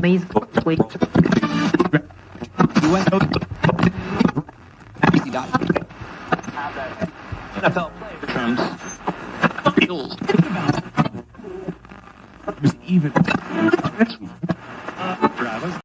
Please wait. NFL terms. Even Travis.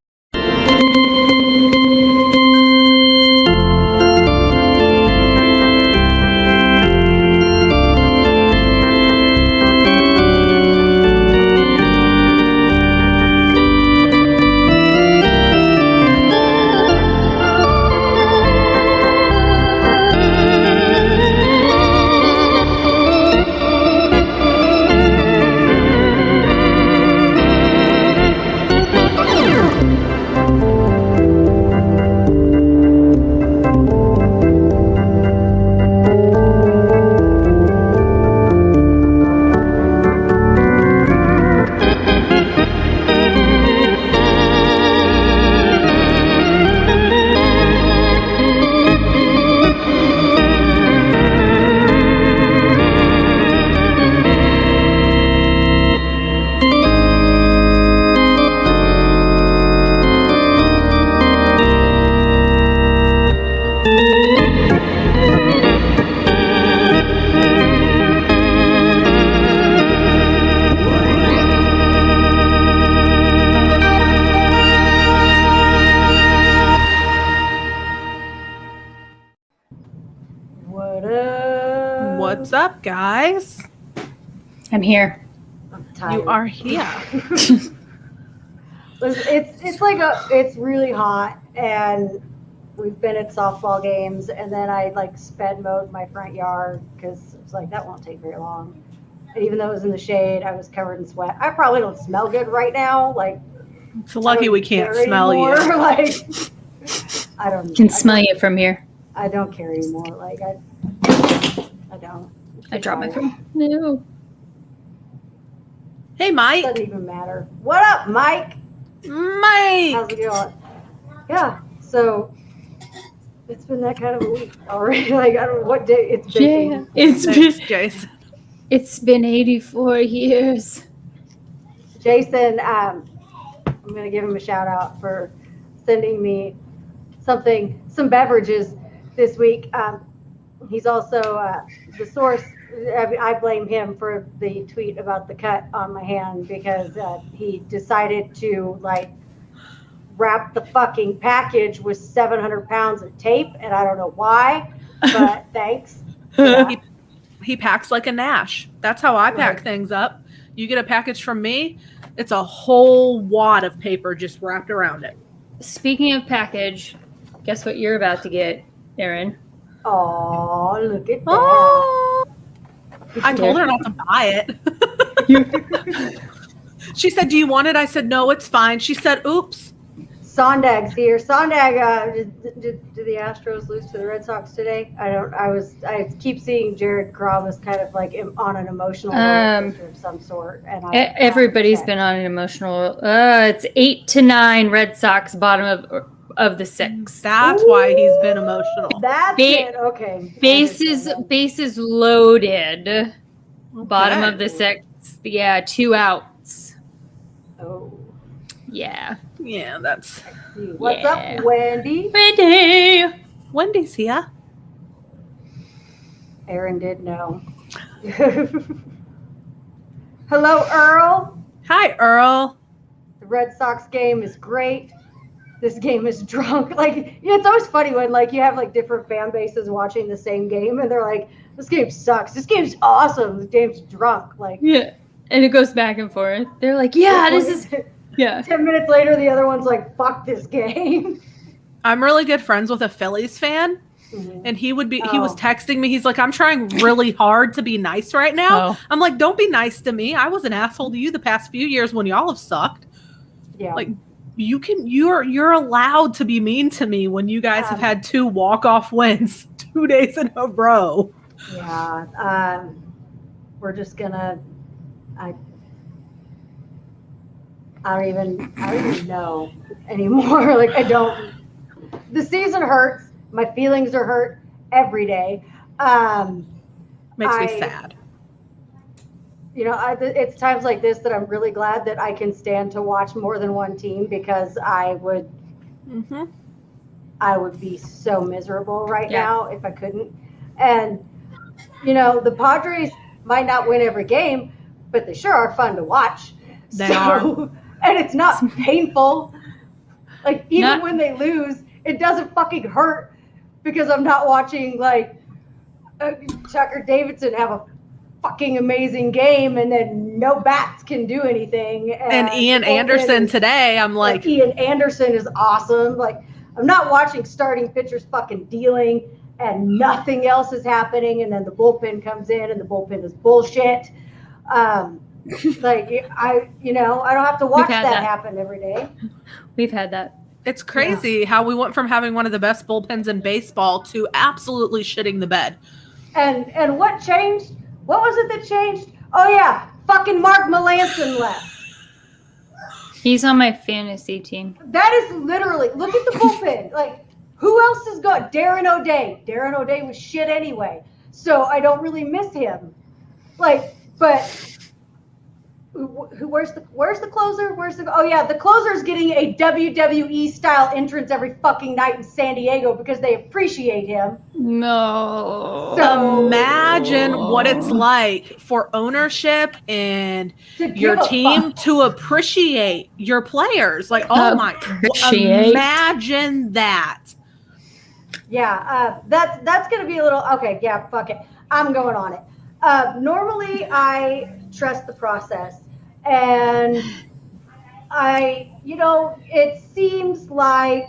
What's up, guys? I'm here. I'm tired. You are here. It's really hot, and we've been at softball games, and then I sped mowed my front yard because it's like that won't take very long. And even though it was in the shade, I was covered in sweat. I probably don't smell good right now. It's lucky we can't smell anymore. you. I don't Can smell you from here. I don't care anymore. I don't. I dropped my phone. No. Hey, It Mike. doesn't even matter. What up, Mike? Mike. How's it going? Yeah. So it's been that kind of a week already. I don't know what day it's been. Yeah, it's Thanks, been Jason. it's been 84 years. Jason, I'm going to give him a shout out for sending me some beverages this week. He's also the source. I blame him for the tweet about the cut on my hand because he decided to wrap the fucking package with 700 pounds of tape, and I don't know why, but thanks. He packs like a Nash. That's how I pack Right. things up. You get a package from me, it's a whole wad of paper just wrapped around it. Speaking of package, guess what you're about to get, Erin? Oh, look at that. Oh, I told her not to buy it. She said, "Do you want it?" I said, "No, it's fine." She said, "Oops." Sondag's here. Sondag, did the Astros lose to the Red Sox today? I keep seeing Jared Carrabis kind of on an emotional roller coaster of some sort. And Everybody's been on an emotional. It's 8-9 Red Sox, bottom of the sixth. That's why he's been emotional. That's it. Okay. Bases loaded. Bottom of the sixth. Yeah, 2 outs. Oh. Yeah. Yeah, that's What's up, Wendy? Wendy's here. Aaron did know. Hello, Earl. Hi, Earl. The Red Sox game is great. This game is drunk. It's always funny when you have different fan bases watching the same game, and they're like, "This game sucks. This game's awesome. This game's drunk." Yeah, and it goes back and forth. They're like, "Yeah, this is." Yeah. 10 minutes later, the other one's like, "Fuck this game." I'm really good friends with a Phillies fan, and he was texting me. He's like, "I'm trying really hard to be nice right now." Oh. I'm like, "Don't be nice to me. I was an asshole to you the past few years when y'all have sucked." Yeah. you're allowed to be mean to me when you guys have had 2 walk-off wins 2 days in a row. Yeah. We're just gonna. I don't even know anymore. Like I don't. The season hurts. My feelings are hurt every day. Makes me sad. It's times like this that I'm really glad that I can stand to watch more than one team, because I would be so miserable right now if I couldn't. And the Padres might not win every game, but they sure are fun to watch. They are. And it's not painful. Like even when they lose, it doesn't fucking hurt, because I'm not watching like Tucker Davidson have a fucking amazing game and then no bats can do anything. And Ian Anderson today, I'm like Ian Anderson is awesome. Like I'm not watching starting pitchers fucking dealing and nothing else is happening, and then the bullpen comes in and the bullpen is bullshit. Like I don't have to watch that happen every day. We've had that. It's crazy how we went from having one of the best bullpens in baseball to absolutely shitting the bed. And what changed? What was it that changed? Oh yeah, fucking Mark Melanson left. He's on my fantasy team. That is literally, look at the bullpen. Like, who else is good? Darren O'Day. Darren O'Day was shit anyway, so I don't really miss him. Like, but where's the closer? The closer's getting a WWE style entrance every fucking night in San Diego because they appreciate him. No. So imagine what it's like for ownership and your team to appreciate your players. Like, oh my, imagine that. Yeah, that's gonna be a little okay. Yeah, fuck it. I'm going on it. Normally, I trust the process, and it seems like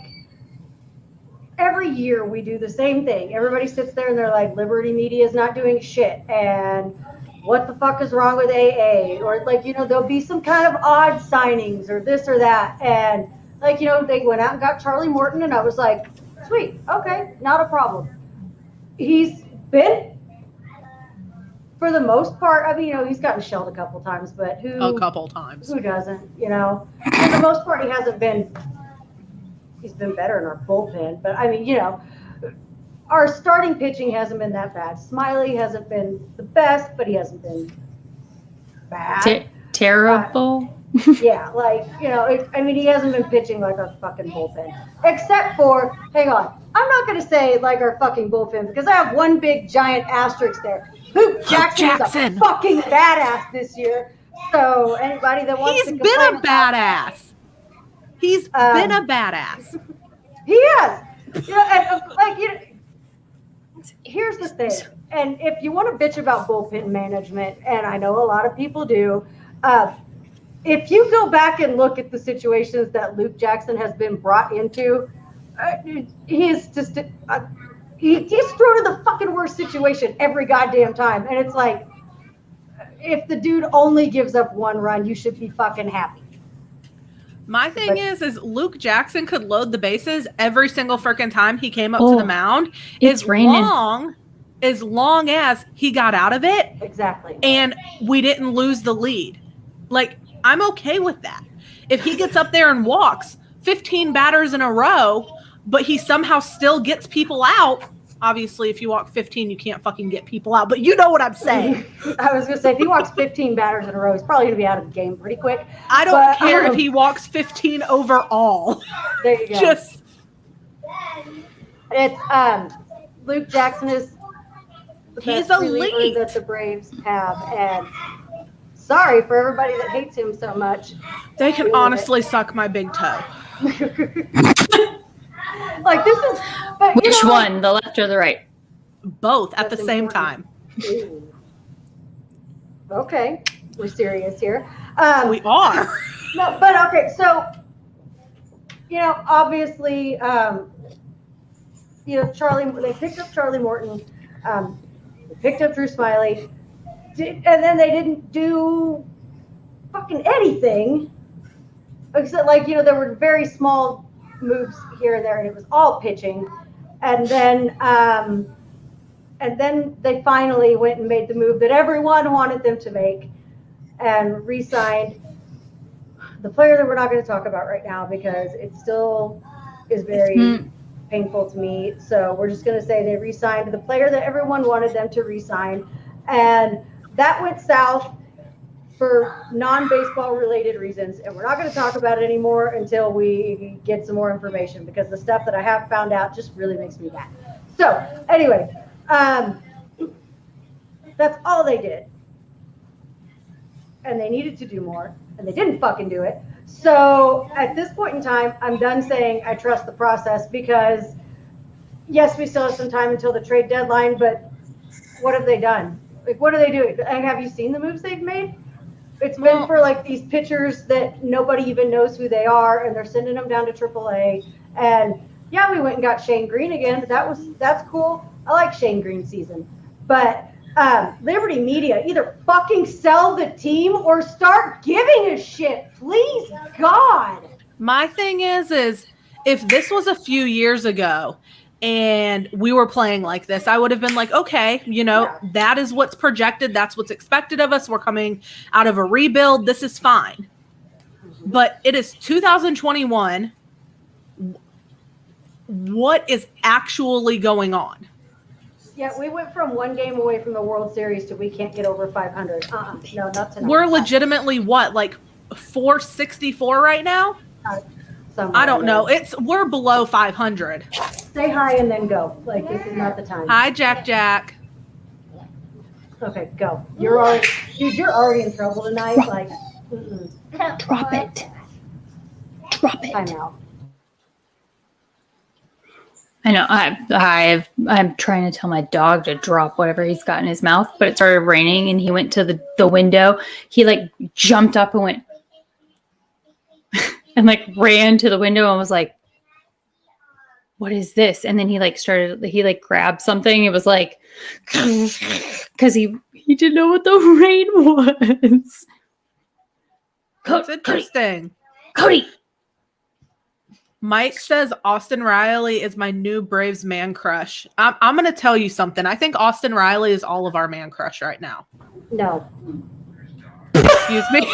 every year we do the same thing. Everybody sits there and they're like, Liberty Media is not doing shit, and what the fuck is wrong with AA? Or like, there'll be some kind of odd signings or this or that, and like, they went out and got Charlie Morton, and I was like, sweet, okay, not a problem. He's been, for the most part, I mean, he's gotten shelled a couple times, but who doesn't, For the most part, he's been better in our bullpen. But I mean, our starting pitching hasn't been that bad. Smiley hasn't been the best, but he hasn't been bad. Terrible. Yeah, like, he hasn't been pitching like our fucking bullpen. Except for, hang on, I'm not going to say like our fucking bullpen, because I have one big giant asterisk there. Luke Jackson is a fucking badass this year. So anybody that wants to complain, he's been a badass. He's been a badass. He has. Here's the thing. And if you want to bitch about bullpen management, and I know a lot of people do, if you go back and look at the situations that Luke Jackson has been brought into, he's just he's thrown in the fucking worst situation every goddamn time. And it's like, if the dude only gives up one run, you should be fucking happy. My thing is Luke Jackson could load the bases every single freaking time he came up to the mound. As long as he got out of it. Exactly. And we didn't lose the lead. Like, I'm okay with that. If he gets up there and walks 15 batters in a row, but he somehow still gets people out. Obviously, if you walk 15, you can't fucking get people out. But you know what I'm saying. I was going to say, if he walks 15 batters in a row, he's probably going to be out of the game pretty quick. I don't care if he walks 15 overall. There you go. It's Luke Jackson is the best reliever that the Braves have, and sorry for everybody that hates him so much. They can honestly suck my big toe. Like, this is... But, which one, the left or the right? Both at the same time. Okay, we're serious here. We are. No, but okay, so, obviously, Charlie, they picked up Charlie Morton, they picked up Drew Smiley, and then they didn't do fucking anything except like, there were very small moves here and there, and it was all pitching. And then they finally went and made the move that everyone wanted them to make and re-signed the player that we're not going to talk about right now because it still is very painful to me. So we're just going to say they re-signed the player that everyone wanted them to re-sign. And that went south for non-baseball related reasons. And we're not going to talk about it anymore until we get some more information because the stuff that I have found out just really makes me mad. So anyway, that's all they did. And they needed to do more, and they didn't fucking do it. So at this point in time, I'm done saying I trust the process because, yes, we still have some time until the trade deadline, but what have they done? Like, what are they doing? And have you seen the moves they've made? It's been for, like, these pitchers that nobody even knows who they are, and they're sending them down to AAA. And, yeah, we went and got Shane Green again. That's cool. I like Shane Green's season. But Liberty Media, either fucking sell the team or start giving a shit, please, God. My thing is if this was a few years ago and we were playing like this, I would have been like, okay, that is what's projected. That's what's expected of us. We're coming out of a rebuild. This is fine. But it is 2021. What is actually going on? Yeah, we went from one game away from the World Series to we can't get over 500. No, not tonight. We're legitimately what, like 464 right now? I don't know. We're below 500. Say hi and then go. Like, this is not the time. Hi, Jack. Okay, go. You're already in trouble tonight. Like, Drop it. Drop it. time out. I know. I'm trying to tell my dog to drop whatever he's got in his mouth, but it started raining and he went to the window. He like jumped up and went and like ran to the window and was like, "What is this?" And then he grabbed something. It was like because he didn't know what the rain was. That's interesting. Cody. Mike says Austin Riley is my new Braves man crush. I'm going to tell you something. I think Austin Riley is all of our man crush right now. No. Excuse me.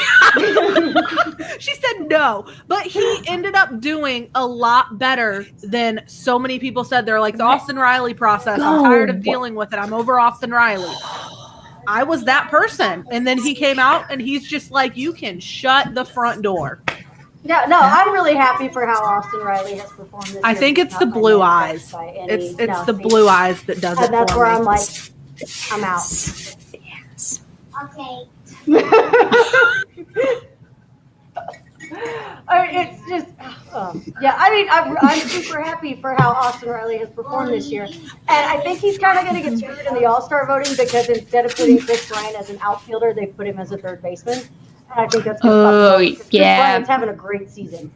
She said no, but he ended up doing a lot better than so many people said. They're like, the Austin Riley process. I'm tired of dealing with it. I'm over Austin Riley. I was that person. And then he came out and he's just like, you can shut the front door. Yeah, no, I'm really happy for how Austin Riley has performed this year. I think it's the blue eyes. It's the blue eyes that does it. And that's for where me. I'm like, I'm out. Yes. Okay. It's just, I'm super happy for how Austin Riley has performed this year. And I think he's kind of going to get screwed in the All-Star voting because instead of putting Chris Bryant as an outfielder, they put him as a third baseman. And I think that's good. Chris Bryant's having a great season.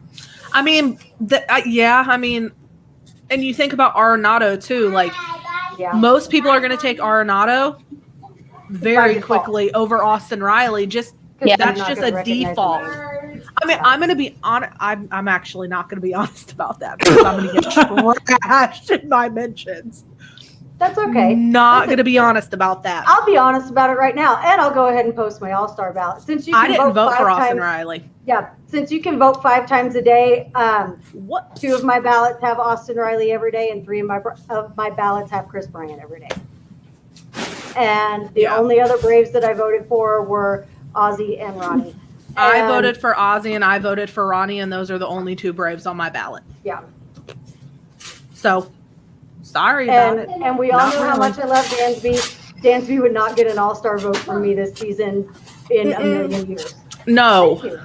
I mean, and you think about Arenado too. Like, most people are going to take Arenado very quickly over Austin Riley. That's just a default. I mean, I'm going to be honest. I'm actually not going to be honest about that because I'm going to get trashed in my mentions. That's okay. Not going to be honest about that. I'll be honest about it right now, and I'll go ahead and post my All-Star ballot. Since you can I didn't vote for Austin times, Riley. Yeah, since you can vote 5 times a day, What? 2 of my ballots have Austin Riley every day, and 3 of my ballots have Chris Bryant every day. And the only other Braves that I voted for were Ozzie and Ronnie. I voted for Ozzie and I voted for Ronnie, and those are the only 2 Braves on my ballot. Yeah. So, sorry about it. And we all know how much I love Dansby. Dansby would not get an All-Star vote from me this season in a million years. No. Thank you.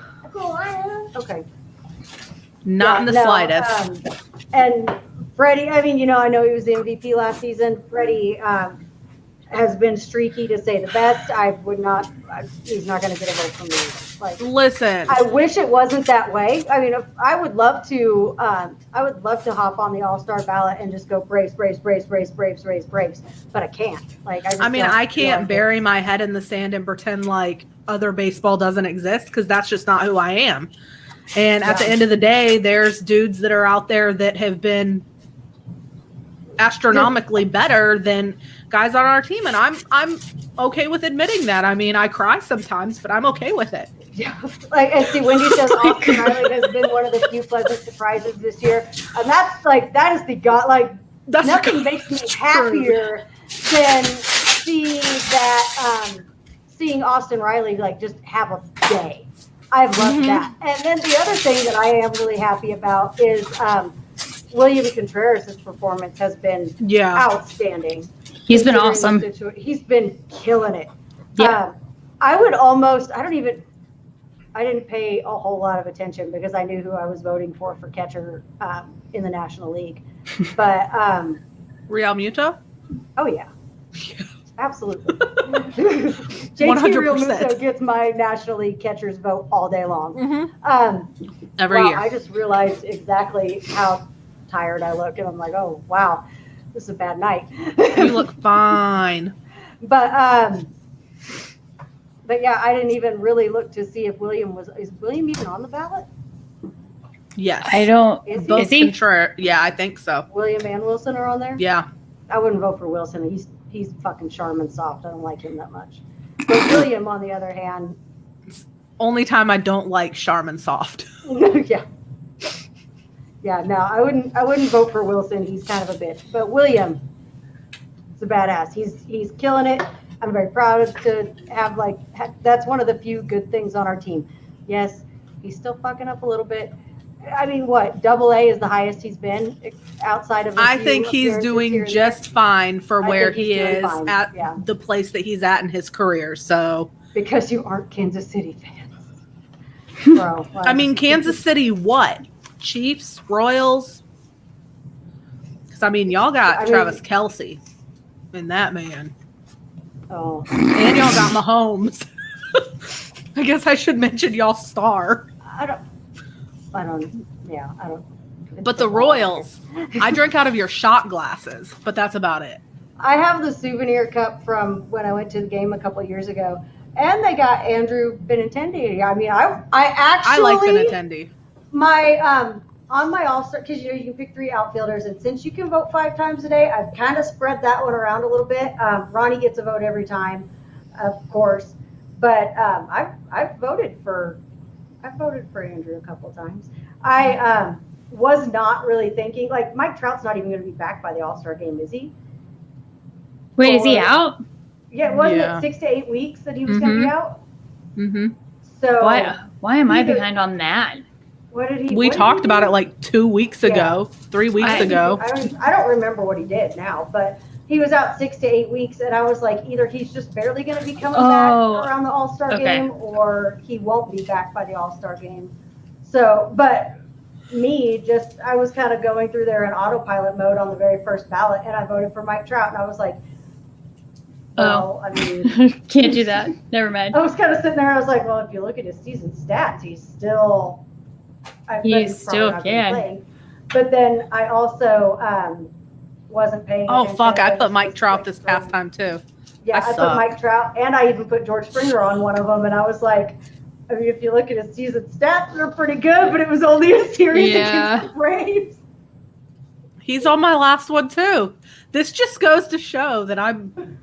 Okay. Not in the slightest. And Freddie, I know he was the MVP last season. Freddie has been streaky to say the best. He's not going to get a vote from me. Like, Listen. I wish it wasn't that way. I mean, I would love to hop on the All-Star ballot and just go Braves, but I can't. I can't bury my head in the sand and pretend like other baseball doesn't exist because that's just not who I am. And at the end of the day, there's dudes that are out there that have been astronomically better than guys on our team, and I'm okay with admitting that. I mean, I cry sometimes, but I'm okay with it. Yeah, like, and see, Wendy says Austin Riley has been one of the few pleasant surprises this year, and that is the god. Like, That's nothing makes me happier than seeing Austin Riley like just have a day. I love that. And then the other thing that I am really happy about is William Contreras' performance has been outstanding. He's been awesome. He's been killing it. Yeah. I didn't pay a whole lot of attention because I knew who I was voting for catcher in the National League. But Real Muto? oh yeah, absolutely. JT Real Muto gets my National League catcher's vote all day long. Every year. I just realized exactly how tired I look, and I'm like, oh wow, this is a bad night. You look fine. But yeah, I didn't even really look to see if is William even on the ballot? Yes. I don't. Is he? Yeah, I think so. William and Wilson are on there? Yeah. I wouldn't vote for Wilson. He's fucking Charmin soft. I don't like him that much. But William, on the other hand, Only time I don't like Charmin Soft. yeah. Yeah, no, I wouldn't vote for Wilson. He's kind of a bitch. But William is a badass. He's killing it. I'm very proud to have that's one of the few good things on our team. Yes, he's still fucking up a little bit. I mean, what? AA is the highest he's been outside of. I think he's doing just fine for where he is at the place that he's at in his career. So because you aren't Kansas City fans, bro. I mean, Kansas City, what? Chiefs, Royals. Because I mean, y'all got Travis Kelce, and that man. Oh, and y'all got Mahomes. I guess I should mention y'all's star. I don't. But the Royals, I drank out of your shot glasses, but that's about it. I have the souvenir cup from when I went to the game a couple of years ago, and they got Andrew Benintendi. I mean, I actually like Benintendi. My on my All-Star, because you can pick 3 outfielders, and since you can vote 5 times a day, I've kind of spread that one around a little bit. Ronnie gets a vote every time, of course, but I've voted for Andrew a couple of times. I was not really thinking, like, Mike Trout's not even going to be back by the All-Star game, is he? Wait, is he out? Yeah, wasn't it 6 to 8 weeks that he was going to be out? Mm-hmm. So why am I behind on that? What did he? We talked about it like 2 weeks ago, 3 weeks ago. I don't remember what he did now, but he was out 6 to 8 weeks, and I was like, either he's just barely going to be coming back around the All-Star game, or he won't be back by the All-Star game. So, but I was kind of going through there in autopilot mode on the very first ballot, and I voted for Mike Trout, and I was like, well, I mean, can't do that. Never mind. I was kind of sitting there, and I was like, well, if you look at his season stats, he's still can. But then I also wasn't paying attention. Oh, fuck. I put Mike Trout this past time, too. Yeah, I put Mike Trout, and I even put George Springer on one of them, and I was like, I mean, if you look at his season stats, they're pretty good, but it was only a series against the Braves. He's on my last one, too. This just goes to show that I'm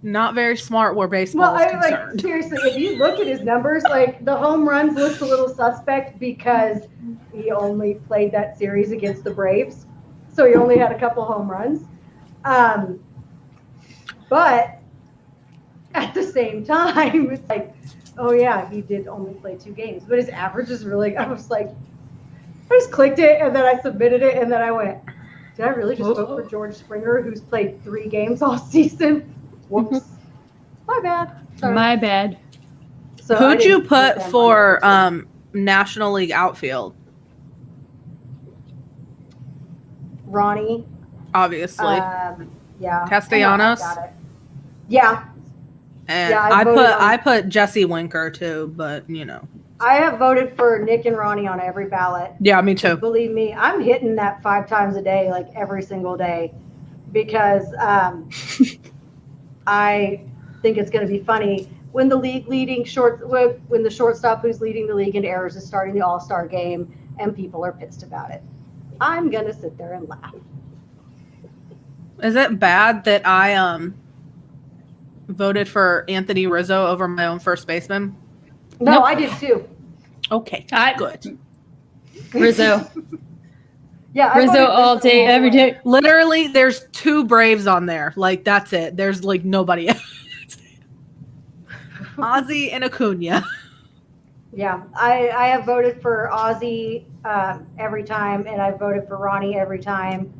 not very smart where baseball is concerned. Like, seriously, if you look at his numbers, like, the home runs looks a little suspect because he only played that series against the Braves. So he only had a couple home runs. But at the same time, it's like, oh yeah, he did only play 2 games. But his average is really, I was like, I just clicked it, and then I submitted it, and then I went, did I really just vote for George Springer, who's played 3 games all season? Whoops. My bad. Sorry. My bad. So who'd you put for National League outfield? Ronnie. Obviously. Yeah. Castellanos. Yeah. And I put Jesse Winker too, but you know. I have voted for Nick and Ronnie on every ballot. Yeah, me too. Believe me, I'm hitting that 5 times a day, like every single day, because I think it's going to be funny. when the shortstop who's leading the league in errors is starting the All-Star game and people are pissed about it. I'm gonna sit there and laugh. Is it bad that I voted for Anthony Rizzo over my own first baseman? No, Nope. I did too. Okay, good. Rizzo. Yeah, I Rizzo voted all day, the every way. day. Literally, there's 2 Braves on there. Like, that's it. There's, like, nobody else. Ozzy and Acuna. Yeah, I have voted for Ozzy every time, and I've voted for Ronnie every time.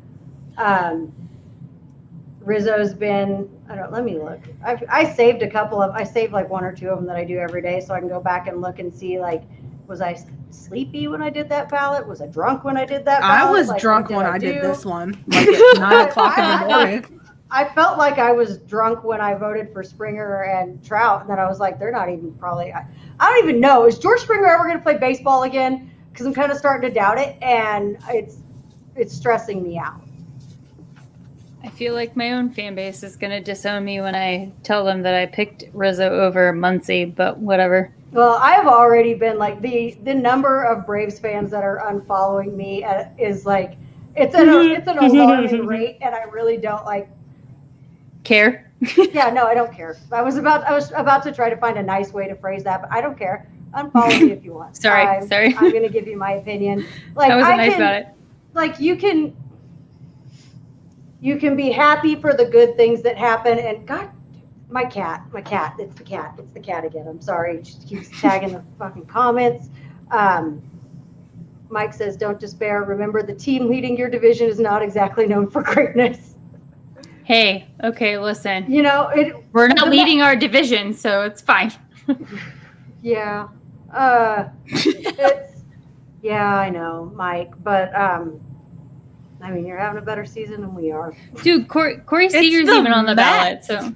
Rizzo's been, let me look. I saved I saved like 1 or 2 of them that I do every day so I can go back and look and see, like, was I sleepy when I did that ballot? Was I drunk when I did that ballot? I was Like, drunk what when I do? did this one. Like, at 9 o'clock in the I- morning. I felt like I was drunk when I voted for Springer and Trout, and then I was like, they're not even probably. I don't even know. Is George Springer ever going to play baseball again? Because I'm kind of starting to doubt it, and it's stressing me out. I feel like my own fan base is going to disown me when I tell them that I picked Rizzo over Muncy, but whatever. Well, I've already been like the number of Braves fans that are unfollowing me is like it's an alarming rate, and I really don't like. Care? Yeah, no, I don't care. I was about to try to find a nice way to phrase that, but I don't care. Unfollow me if you want. Sorry. I'm going to give you my opinion. Like, I wasn't nice about it. Like, you can be happy for the good things that happen, and God, my cat, it's the cat again. I'm sorry, she keeps tagging the fucking comments. Mike says, "Don't despair. Remember, the team leading your division is not exactly known for greatness." Hey, okay, listen. You know, We're not leading our division, so it's fine. Yeah. Yeah, I know, Mike, but I mean, you're having a better season than we are. Dude, Corey Seager's the even on the ballot, Mets. so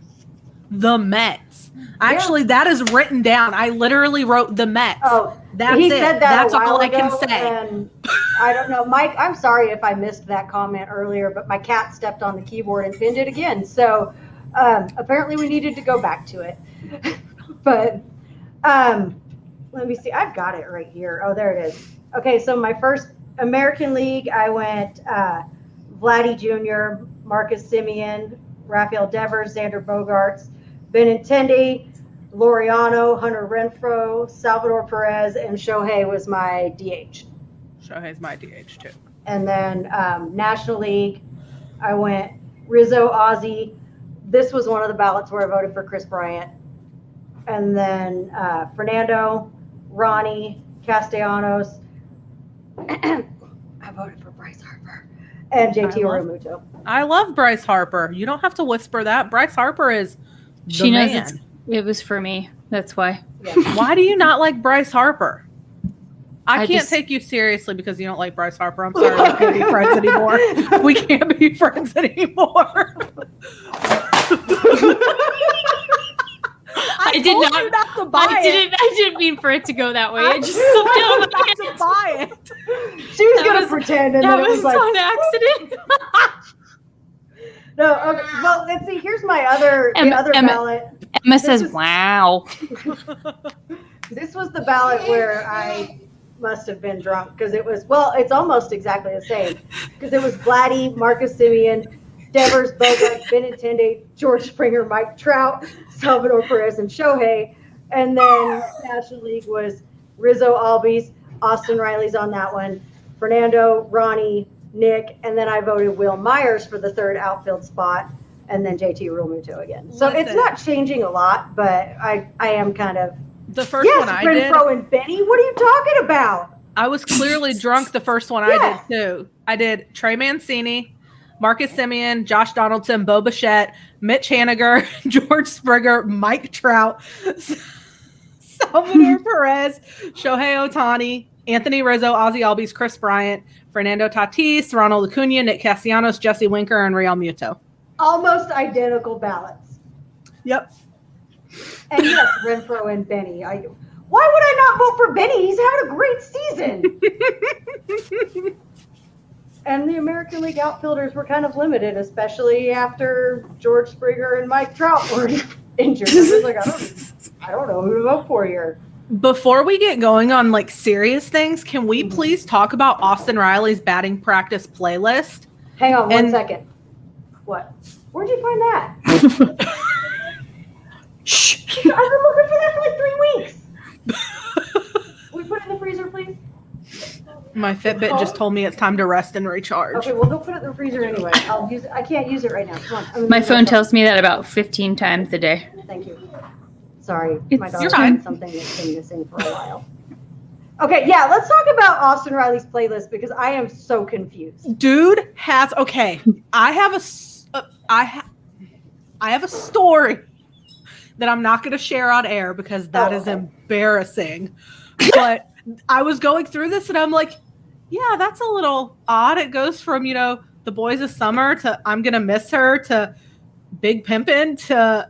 The Mets. Actually, that is written down. I literally wrote the Mets. Oh, That's he it. said that That's a while all I can ago, say. And I don't know, Mike. I'm sorry if I missed that comment earlier, but my cat stepped on the keyboard and pinned it again. So apparently, we needed to go back to it. But let me see. I've got it right here. Oh, there it is. Okay, so my first American League, I went Vladdy Jr., Marcus Semien, Rafael Devers, Xander Bogaerts, Benintendi, Laureano, Hunter Renfroe, Salvador Perez, and Shohei was my DH. Shohei's my DH too. And then National League, I went Rizzo, Ozzy. This was one of the ballots where I voted for Chris Bryant. And then Fernando, Ronnie, Castellanos. I voted for Bryce Harper and JT Realmuto. I love Bryce Harper. You don't have to whisper that. Bryce Harper is the she knows man. it was for me. That's why. Yeah. Why do you not like Bryce Harper? I can't just- take you seriously because you don't like Bryce Harper. I'm sorry. We can't be friends anymore. We can't be friends anymore. I did told not- you not to buy it. I didn't mean for it to go that way. I I just slipped out of my not to hands. buy it. She was That going to was- pretend, and That then it was was like, on accident. no, okay. Well, let's see. Here's my other Emma- ballot. Emma This says, is- "Wow." This was the ballot where I must have been drunk because it was, well, it's almost exactly the same because it was Vladdy, Marcus Semien, Devers, Bogaerts, Benintendi, George Springer, Mike Trout, Salvador Perez, and Shohei. And then National League was Rizzo, Albies, Austin Riley's on that one, Fernando, Ronnie, Nick, and then I voted Will Myers for the third outfield spot, and then JT Realmuto again. So it's Listen. not changing a lot, but I am kind of, The first one I did, Renfroe and Benny, what are you talking about? I was clearly drunk the first one I did too. I did Trey Mancini, Marcus Semien, Josh Donaldson, Bo Bichette, Mitch Haniger, George Springer, Mike Trout, Salvador Perez, Shohei Ohtani, Anthony Rizzo, Ozzy Albies, Chris Bryant, Fernando Tatis, Ronald Acuna, Nick Castellanos, Jesse Winker, and Real Muto. Almost identical ballots. Yep. And yes, Renfroe and Benny. Why would I not vote for Benny? He's had a great season. And the American League outfielders were kind of limited, especially after George Springer and Mike Trout were injured. I was like, I don't know who to vote for here. Before we get going on like serious things, can we please talk about Austin Riley's batting practice playlist? Hang on one And- second. What? Where'd you find that? Shh. I've been looking for that for like 3 weeks. We put it in the freezer, please. My Fitbit just told me it's time to rest and recharge. Okay, well, go put it in the freezer anyway. I'll use it. I can't use it right now. Come on. I'm My gonna phone use tells me that about 15 times a day. Thank you. Sorry, my It's- dog you're had fine. something that's been missing for a while. Okay, yeah, let's talk about Austin Riley's playlist because I am so confused. Dude has okay. I have I have a story that I'm not going to share on air because that is okay. embarrassing. But I was going through this and I'm like, yeah, that's a little odd. It goes from, The Boys of Summer to I'm going to miss her to Big Pimpin' to,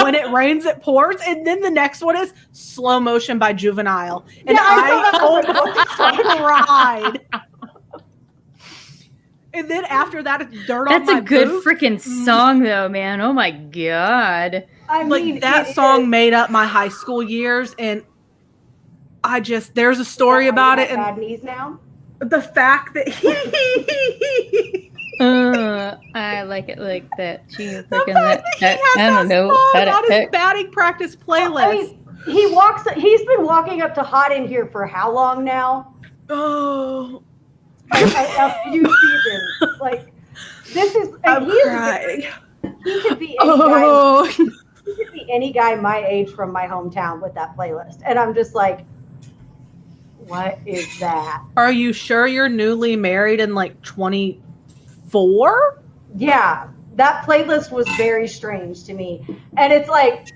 When It Rains It Pours. And then the next one is Slow Motion by Juvenile. And Yeah, I I saw that. cried. And then after that, it's Dirt That's on My a good Boot. freaking song, though, man. Oh my god. I mean, Like that it song is- made up my high school years, and there's a story about it, and Bad knees now. the fact that I like it like that. She the freaking fact that. that he has I don't that know song how to on his pick. batting practice I playlist. mean, he's been walking up to Hot in here for how long now? Oh, A few seasons. Like, this is, I'm and he crying. could be any guy. Oh, He could be any guy my age from my hometown with that playlist. And I'm just like, what is that? are you sure you're newly married in like 24? Yeah, that playlist was very strange to me. And it's like,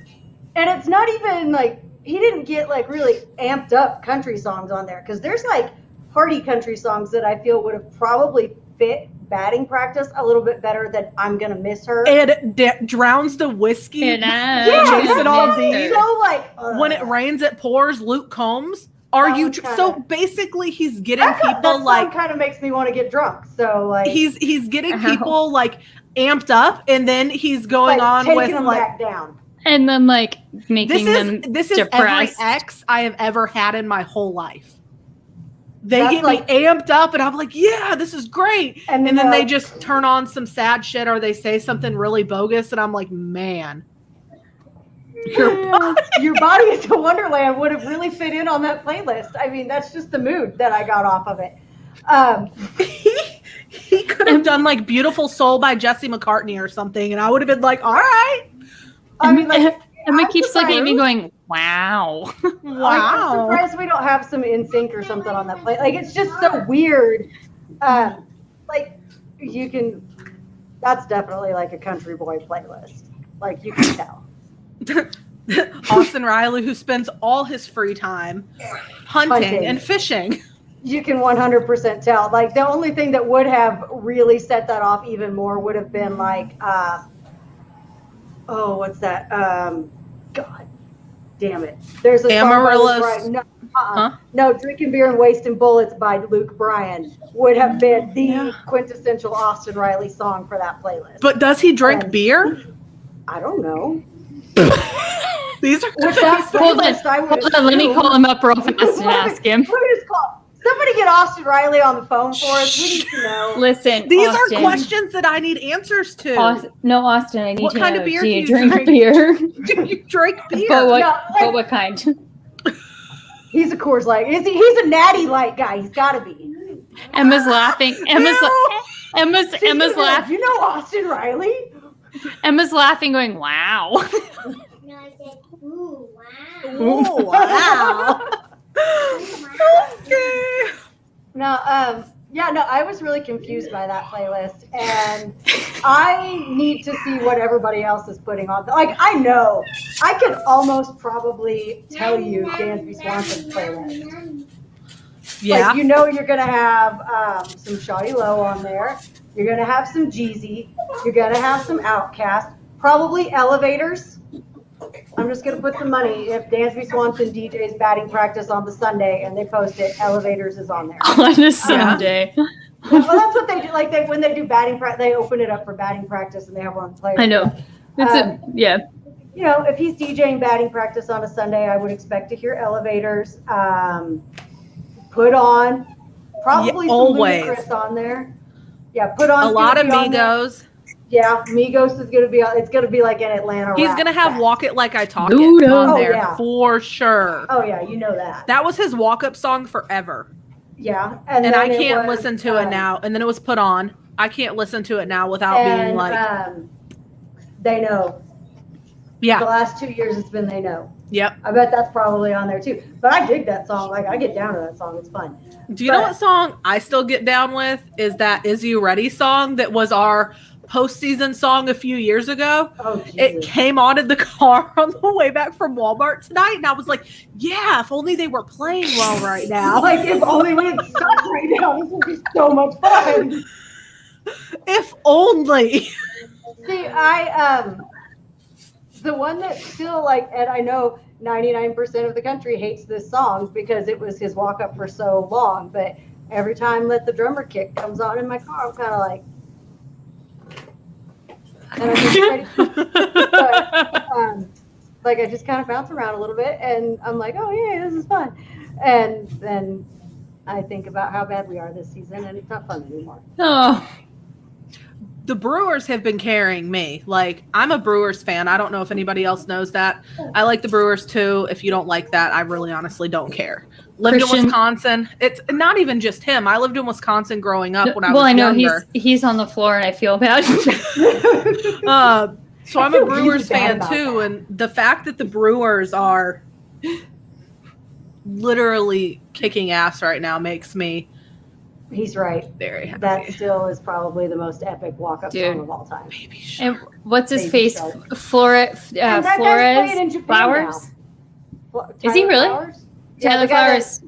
and it's not even like, he didn't get like really amped up country songs on there because there's like party country songs that I feel would have probably fit batting practice a little bit better than I'm Gonna Miss Her. And drowns the whiskey. And I Yeah, Jason that's Aldean. so like, When It Rains It Pours, Luke Combs. Are That you one's so kinda- basically he's getting that people like kind of makes me want to get drunk. So like, he's getting Ow. people like amped up, and then he's going like on taking with them like back down. And then like making them this is every depressed. ex I have ever had in my whole life. They That's get like- me amped up, and I'm like, yeah, this is great. And And then they're they like, just turn on some sad shit, or they say something really bogus, and I'm like, man, Your Body is a Wonderland would have really fit in on that playlist. I mean, that's just the mood that I got off of it. he could have done like Beautiful Soul by Jesse McCartney or something, and I would have been like, all right, I mean, like, Emma I'm keeps looking at me surprised. going, wow. I'm wow. surprised we don't have some NSYNC or something on that play. Like, it's just so weird. Like, you can, that's definitely like a country boy playlist. Like, you can tell. Austin Riley, who spends all his free time hunting Hunting. and fishing. You can 100% tell. Like, the only thing that would have really set that off even more would have been like, what's that? God damn it. There's a song by Luke Amaryllis. Bryan. No, Huh? no, Drinking Beer and Wasting Bullets by Luke Bryan would have been the Yeah. quintessential Austin Riley song for that playlist. But does he drink Um, beer? I don't know. These are With that Hold on, playlist, I would Hold on, let me assume- call him up real fast and ask him. Let me just call. Somebody get Austin Riley on the phone for us. We need to know. Listen, These Austin, are questions that I need answers to. No, Austin, I need What to kind know. of beer do do you you drink drink? beer? Do you drink beer? but what? No, like- but what kind? He's a Coors Light. He's a Natty Light guy. He's got to be. Emma's laughing. Emma's laughing. You know Austin Riley? Emma's laughing, going, "Wow." No, I said, ooh, wow. Oh, wow. Okay. No, I was really confused by that playlist, and I need to see what everybody else is putting on. Like, I know, I could almost probably tell you Dansby Swanson's playlist. Yeah. Like, you know, you're gonna have some Shawty Low on there. You're gonna have some Jeezy. You're gonna have some Outkast. Probably Elevators. I'm just gonna put some money if Dansby Swanson DJ's batting practice on the Sunday and they post it. Elevators is on there. On a Sunday. Well, that's what they do. Like when they do batting practice, they open it up for batting practice and they have one player. I know. It's Um, yeah. you know, if he's DJing batting practice on a Sunday, I would expect to hear Elevators. Put on probably Yeah, some always. Ludacris on there. Yeah, put on A lot of gonna be on there. Migos. Yeah, Migos is gonna be. It's gonna be like an Atlanta. He's rap gonna have fest. "Walk It Like I Talk Ludo. It" on Oh, there yeah. for sure. Oh yeah, you know that. That was his walk-up song forever, Yeah, and then I it can't was, listen to it now. And then it was put on. I can't listen to it now without being And like, They Know. The yeah, last 2 years, it's been They Know. yep. I bet that's probably on there too. But I dig that song. Like I get down to that song. It's fun. Do you know But- what song I still get down with? Is that "Is You Ready" song that was our postseason song a few years ago. Oh, It Jesus. came on in the car on the way back from Walmart tonight, and I was like, "Yeah, if only they were playing well right now. Like if only we had stuff right now, this would be so much fun. If only." See, the one that still like, and I know 99% of the country hates this song because it was his walk up for so long, but every time Let the Drummer Kick comes on in my car, I'm kind of like, and I'm just ready, like I just kind of bounce around a little bit and I'm like, oh yeah, this is fun. And then I think about how bad we are this season and it's not fun anymore. Oh, The Brewers have been carrying me. Like, I'm a Brewers fan. I don't know if anybody else knows that. I like the Brewers too. If you don't like that, I really honestly don't care. Lived in Christian- Wisconsin. It's not even just him. I lived in Wisconsin growing up when I was well, I know younger. he's on the floor, and I feel bad. So I'm I a feel Brewers really bad fan about too, and the fact that the Brewers are literally kicking ass right now makes me He's right. very happy. That still is probably the most epic walk-up Dude. song of all time. Baby Shark. And what's his Baby face? Shark. And that guy's playing in Flores Japan Flowers. now. Is he Tyler really? Flowers? Yeah, Tyler the guy Flowers.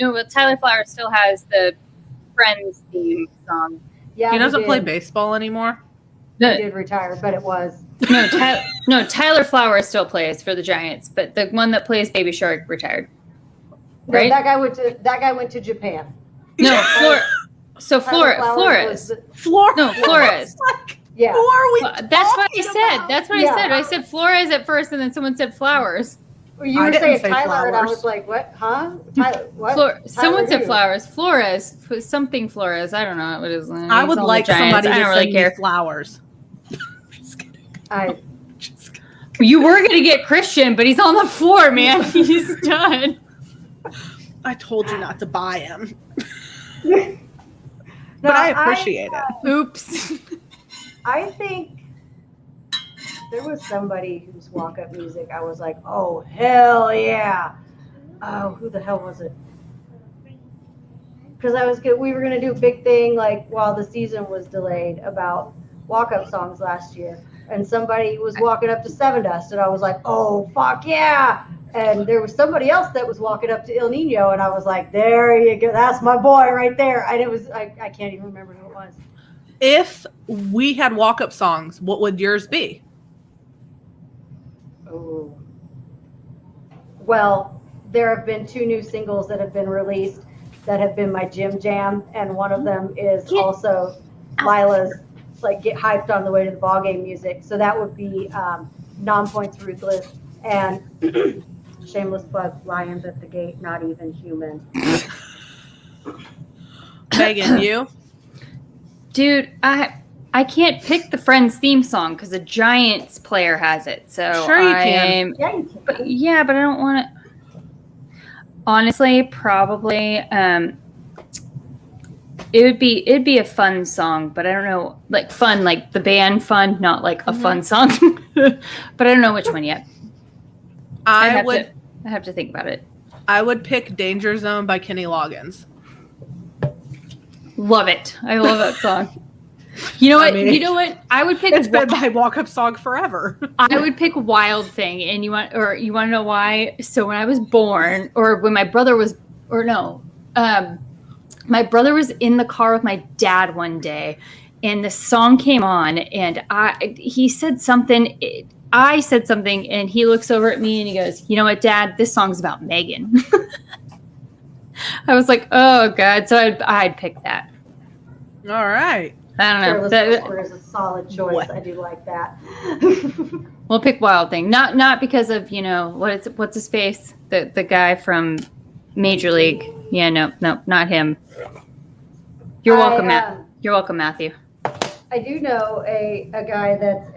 No, but Tyler Flowers still has the Friends theme song. Yeah, He doesn't play did. baseball anymore. He No, did retire, but it was. Tyler Flowers still plays for the Giants, but the one that plays Baby Shark retired. No, Right? that guy went to Japan. No, Tyler Flowers Flores. was the- Flores. No, Flores. Like, yeah. who are we? That's what I talking said. about? That's what Yeah. I said. I said Flores at first, and then someone said Flowers. You I were didn't saying say Tyler, and I Flowers. was like, what? Huh? Tyler, what? Someone said who? Flowers. Flores. Something Flores. I don't know what it is. I would like somebody to send me flowers. Just kidding. I, Just kidding. You were going to get Christian, but he's on the floor, man. He's done. I told you not to buy him, no, but I appreciate it. Oops. I think there was somebody whose walk-up music I was like, oh, hell yeah. Oh, who the hell was it? Because we were going to do a big thing like while the season was delayed about walk-up songs last year. And somebody was walking up to Seven Dust, and I was like, oh, fuck yeah. And there was somebody else that was walking up to Il Nino, and I was like, there you go. That's my boy right there. And it was, I can't even remember who it was. If we had walk-up songs, what would yours be? Oh. Well, there have been 2 new singles that have been released that have been my gym jam, and one of them is also Lila's like get hyped on the way to the ball game music. So that would be Non-Points Ruthless and Shameless Plug, Lions at the Gate, Not Even Human. Megan, you? Dude, I can't pick the Friends theme song because the Giants player has it. So Sure you can. Yeah, you can. But yeah, but I don't want to. Honestly, probably it'd be a fun song, but I don't know, like fun, like the band fun, not like a fun song. But I don't know which one yet. I have to think about it. I would pick Danger Zone by Kenny Loggins. Love it. I love that song. You know what? I would pick. It's been my walk-up song forever. I would pick Wild Thing, and you want to know why? So when I was born, or when my brother was, my brother was in the car with my dad one day, and the song came on, and he said something. I said something, and he looks over at me and he goes, "You know what, Dad? This song's about Megan." I was like, "Oh God!" So I'd pick that. All right. I don't know. Careless Whisper is a solid choice. What? I do like that. We'll pick Wild Thing. Not because of, what's his face? The guy from Major League. Yeah, no, not him. You're welcome, Matt. You're welcome, Matthew. I do know a guy that's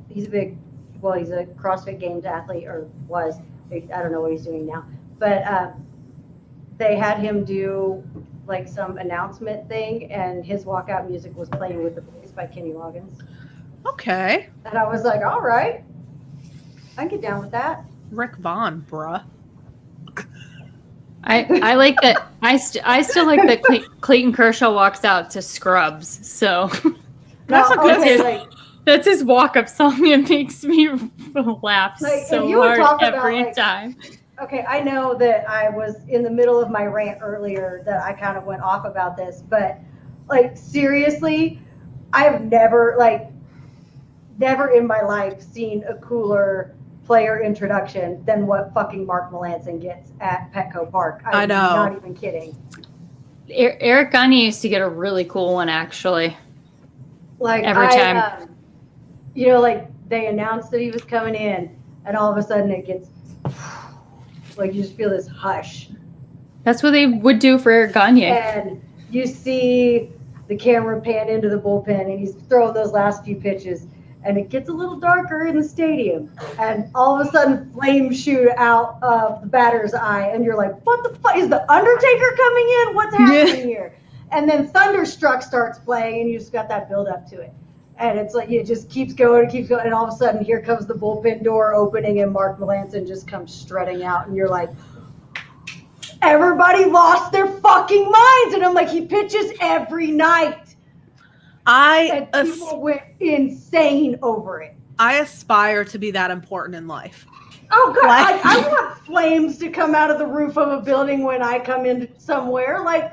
he's a CrossFit Games athlete, or was. I don't know what he's doing now. But they had him do like some announcement thing, and his walkout music was Playing with the Boys by Kenny Loggins. Okay. And I was like, all right, I can get down with that. Rick Vaughn, bruh. I like that. I still like that Clayton Kershaw walks out to Scrubs. So That's a good that's his walk-up song. It makes me laugh Like, so if you would hard talk about, every like, time. Okay, I know that I was in the middle of my rant earlier that I kind of went off about this, but like seriously, I have never in my life seen a cooler player introduction than what fucking Mark Melanson gets at Petco Park. I know. I'm not even kidding. Eric Gagne used to get a really cool one, actually. Like Every time. Like they announced that he was coming in, and all of a sudden it gets like you just feel this hush. That's what they would do for Eric Gagne. And you see the camera pan into the bullpen, and he's throwing those last few pitches, and it gets a little darker in the stadium, and all of a sudden flames shoot out of the batter's eye, and you're like, what the fuck? Is the Undertaker coming in? What's happening here? And then Thunderstruck starts playing, and you just got that build up to it. And it's like it just keeps going, and all of a sudden here comes the bullpen door opening, and Mark Melanson just comes strutting out, and you're like, everybody lost their fucking minds. And I'm like, he pitches every night. And people went insane over it. I aspire to be that important in life. Oh, God. Like- I want flames to come out of the roof of a building when I come in somewhere. Like,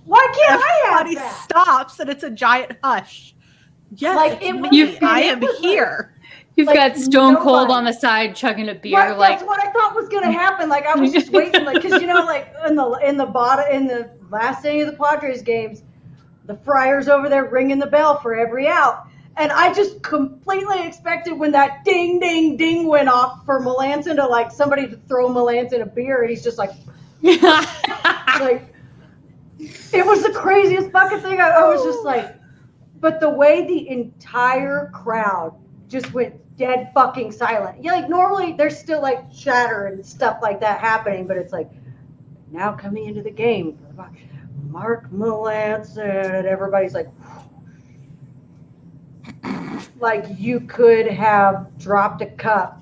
why can't I have Everybody that? stops and it's a giant hush. Yes, Like, it's it was- me. and I it am was like- here. You've like, got Stone Cold nobody- on the side chugging a beer. Right, Like, that's what I thought was going to happen. Like, I was just waiting, like, because like in the last inning of the Padres games, the Friars over there ringing the bell for every out, and I just completely expected when that ding ding ding went off for Melanson to like somebody to throw Melanson a beer, and he's just like it was the craziest fucking thing. I was just like, but the way the entire crowd just went dead fucking silent. Yeah, like normally there's still like chatter and stuff like that happening, but it's like now coming into the game, Mark Melanson, and everybody's like you could have dropped a cup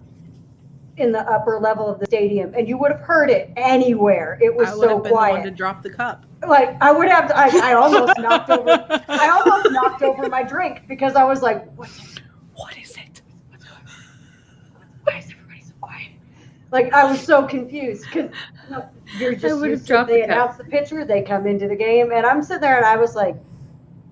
in the upper level of the stadium and you would have heard it anywhere. It was I would so have been the one to quiet. drop the cup. Like I would have. I almost knocked over. I almost knocked over my drink because I was like, "What is it? Why is everybody so quiet?" Like I was so confused because you're just would've used to, dropped they the cup. announce the pitcher, they come into the game, and I'm sitting there and I was like,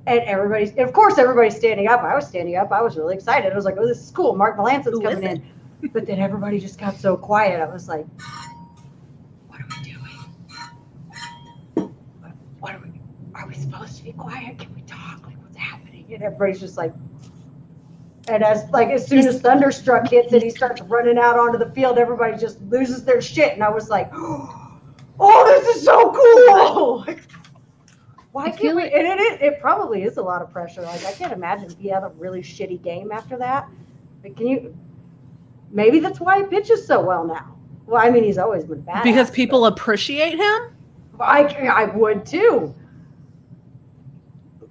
and of course everybody's standing up. I was standing up. I was really excited. I was like, "Oh, this is cool. Mark Melanson's Who coming is in." But then everybody just got so quiet. I was like, "What are we doing? Are we supposed to be quiet? Can we talk? Like, what's happening?" And everybody's just like, and as soon as Thunderstruck hits and he starts running out onto the field, everybody just loses their shit. And I was like, "Oh, this is so cool!" Like, why can't we? And it probably is a lot of pressure. Like I can't imagine if he had a really shitty game after that. Like, can you? Maybe that's why he pitches so well now. Well, I mean, he's always been bad. Because people appreciate him? I would too.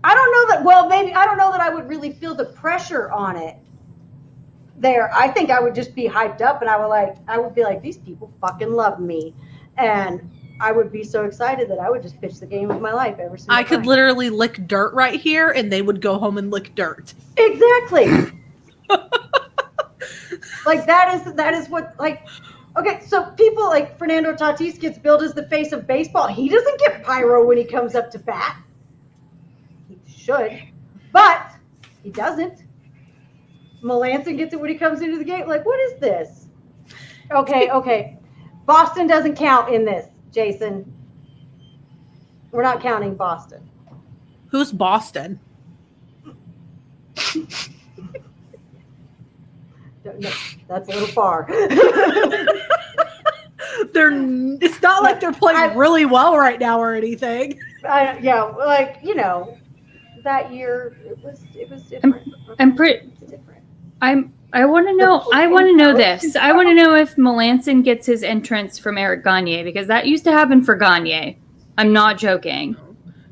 I don't know that. Well, maybe I don't know that I would really feel the pressure on it. There, I think I would just be hyped up, and I would be like, these people fucking love me, and I would be so excited that I would just pitch the game of my life every single time. I could literally lick dirt right here and they would go home and lick dirt. Exactly. Like that is what like. Okay, so people like Fernando Tatis gets billed as the face of baseball. He doesn't get pyro when he comes up to bat. He should, but he doesn't. Melanson gets it when he comes into the game. Like, what is this? Okay. Boston doesn't count in this, Jason. We're not counting Boston. Who's Boston? No, that's a little far. It's not like they're playing really well right now or anything. Yeah, like, you know, that year it was different. I'm pretty. It's different. I want to know. I want to know this. I want to know if Melanson gets his entrance from Eric Gagne, because that used to happen for Gagne. I'm not joking.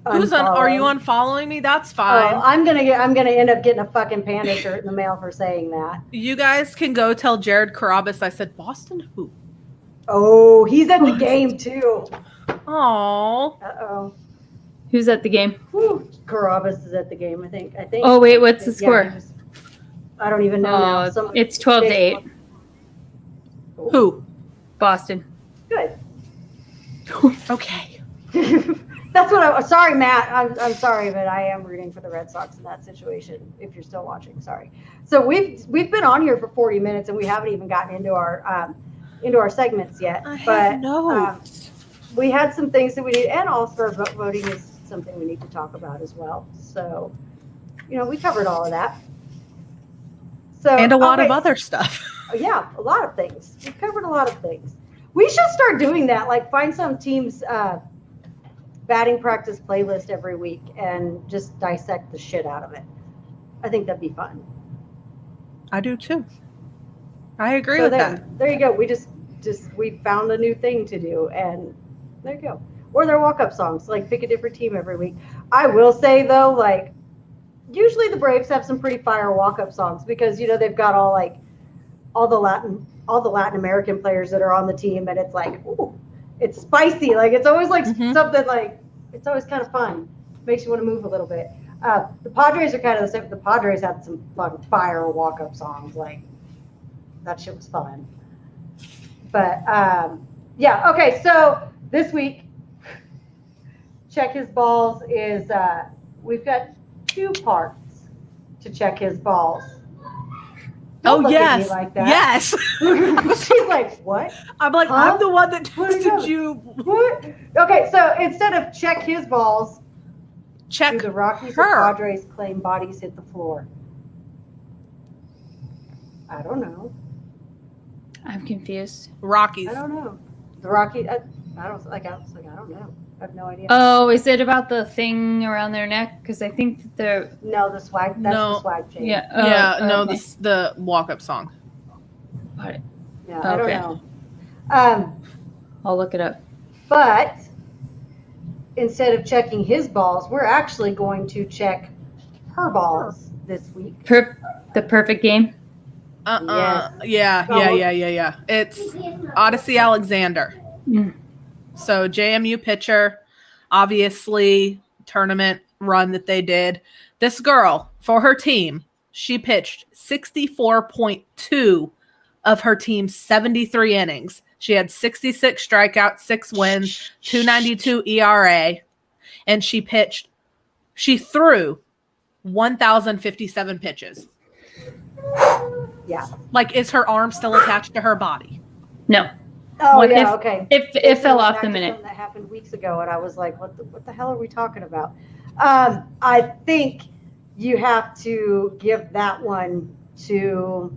Are you unfollowing me? That's fine. Oh, I'm gonna end up getting a fucking Panda shirt in the mail for saying that. You guys can go tell Jared Carabas I said Boston who? Oh, he's at the game too. Oh. Uh-oh. Who's at the game? Whew. Carabas is at the game, I think. Oh wait, what's the score? I don't even know now. It's 12-8. Who? Boston. Good. Okay. That's what sorry, Matt. I'm sorry, but I am rooting for the Red Sox in that situation. If you're still watching, sorry. So we've been on here for 40 minutes and we haven't even gotten into our segments yet. We had some things that we need, and all-star voting is something we need to talk about as well. So, you know, we covered all of that. So and a lot of other stuff. Yeah, a lot of things. We've covered a lot of things. We should start doing that. Like, find some teams' batting practice playlist every week and just dissect the shit out of it. I think that'd be fun. I do too. I agree with that. There you go. We we found a new thing to do, and there you go. Or their walk-up songs. Like, pick a different team every week. I will say though, like, usually the Braves have some pretty fire walk-up songs because, you know, they've got all the Latin American players that are on the team, and it's like, ooh, it's spicy. Like, it's always like something like, it's always kind of fun. Makes you want to move a little bit. The Padres are kind of the same. The Padres had some fun fire walk-up songs. Like, that shit was fun. But yeah, okay. So this week, Check His Balls is we've got 2 parts to Check His Balls. Don't look at me like that. Yes. She's like, what? I'm like, Huh? I'm the one that texted you. What? Okay, so instead of check his balls, Check do the Rockies her. or Padres claim bodies hit the floor? I don't know. I'm confused. Rockies. I don't know. The Rockies. I don't know. I have no idea. Oh, is it about the thing around their neck? Because I think that they're. No, the swag. That's the swag chain. Yeah. Okay. The walk-up song. Got it. Yeah, I don't Okay. know. I'll look it up. But instead of checking his balls, we're actually going to check her balls this week. The perfect game. Yeah. It's Odyssey Alexander. Mm. So JMU pitcher, obviously tournament run that they did. This girl, for her team, she pitched 64.2 of her team's 73 innings. She had 66 strikeouts, 6 wins, 2.92 ERA, and she threw 1,057 pitches. Yeah. Like, is her arm still attached to her body? No. Oh, What yeah, if- okay. It fell off Back the to minute. something that happened weeks ago, and I was like, what the hell are we talking about? I think you have to give that one to,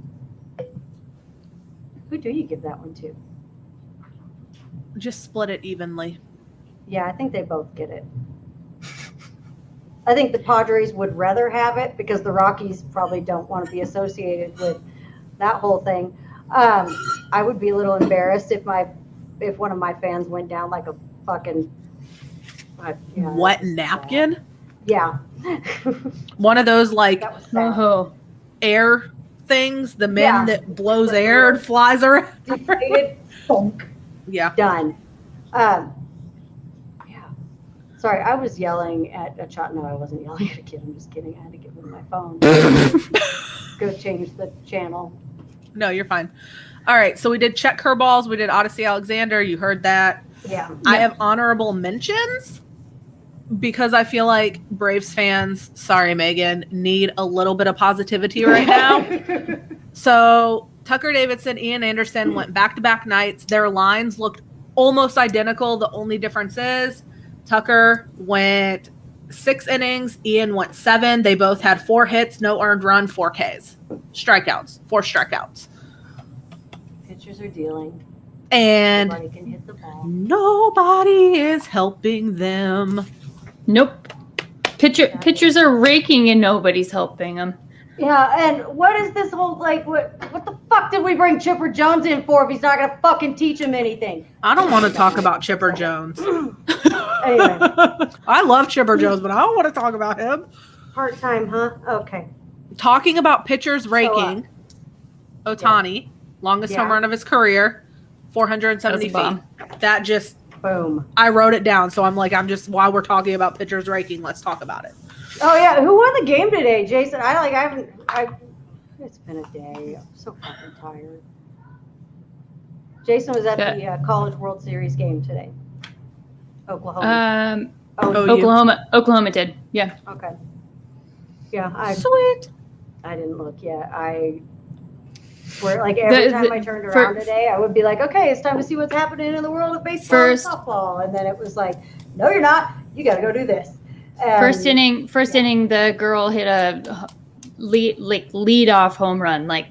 who do you give that one to? Just split it evenly. Yeah, I think they both get it. I think the Padres would rather have it because the Rockies probably don't want to be associated with that whole thing. I would be a little embarrassed if one of my fans went down like a fucking Wet napkin? Yeah. One of those, like, That was sad. Oh. air things, the men Yeah. that blows air and flies around. Deflated, bonk, Yeah. done. Yeah. Sorry, I was yelling at a child. No, I wasn't yelling at a kid. I'm just kidding. I had to give him my phone. Go change the channel. No, you're fine. All right, so we did check her balls. We did Odyssey Alexander. You heard that. Yeah. I have honorable mentions because I feel like Braves fans, sorry, Megan, need a little bit of positivity right now. So Tucker Davidson, Ian Anderson went back-to-back nights. Their lines looked almost identical. The only difference is Tucker went 6 innings. Ian went 7. They both had 4 hits, no earned run, 4 Ks. Strikeouts. 4 strikeouts. Pitchers are dealing. And Nobody can hit the ball. nobody is helping them. Nope. Pitchers are raking and nobody's helping them. Yeah, and what is this whole, like, what the fuck did we bring Chipper Jones in for if he's not going to fucking teach him anything? I don't want to talk about Chipper Jones. Anyway, I love Chipper Jones, but I don't want to talk about him. part-time, huh? Okay. Talking about pitchers raking, Ohtani, longest home Yeah. run of his career, 470 That was a feet. That just, Boom. I wrote it down. So I'm like, while we're talking about pitchers raking, let's talk about it. Oh, yeah. Who won the game today, Jason? It's been a day. I'm so fucking tired. Jason was at the College World Series game today. Oklahoma. Oklahoma did. Yeah. Okay. Yeah, Sweet. I didn't look yet. Every time I turned around today, I would be like, okay, it's time to see what's happening in the world of baseball and softball. And then it was like, no, you're not. You got to go do this. First inning, the girl hit a lead off home run, like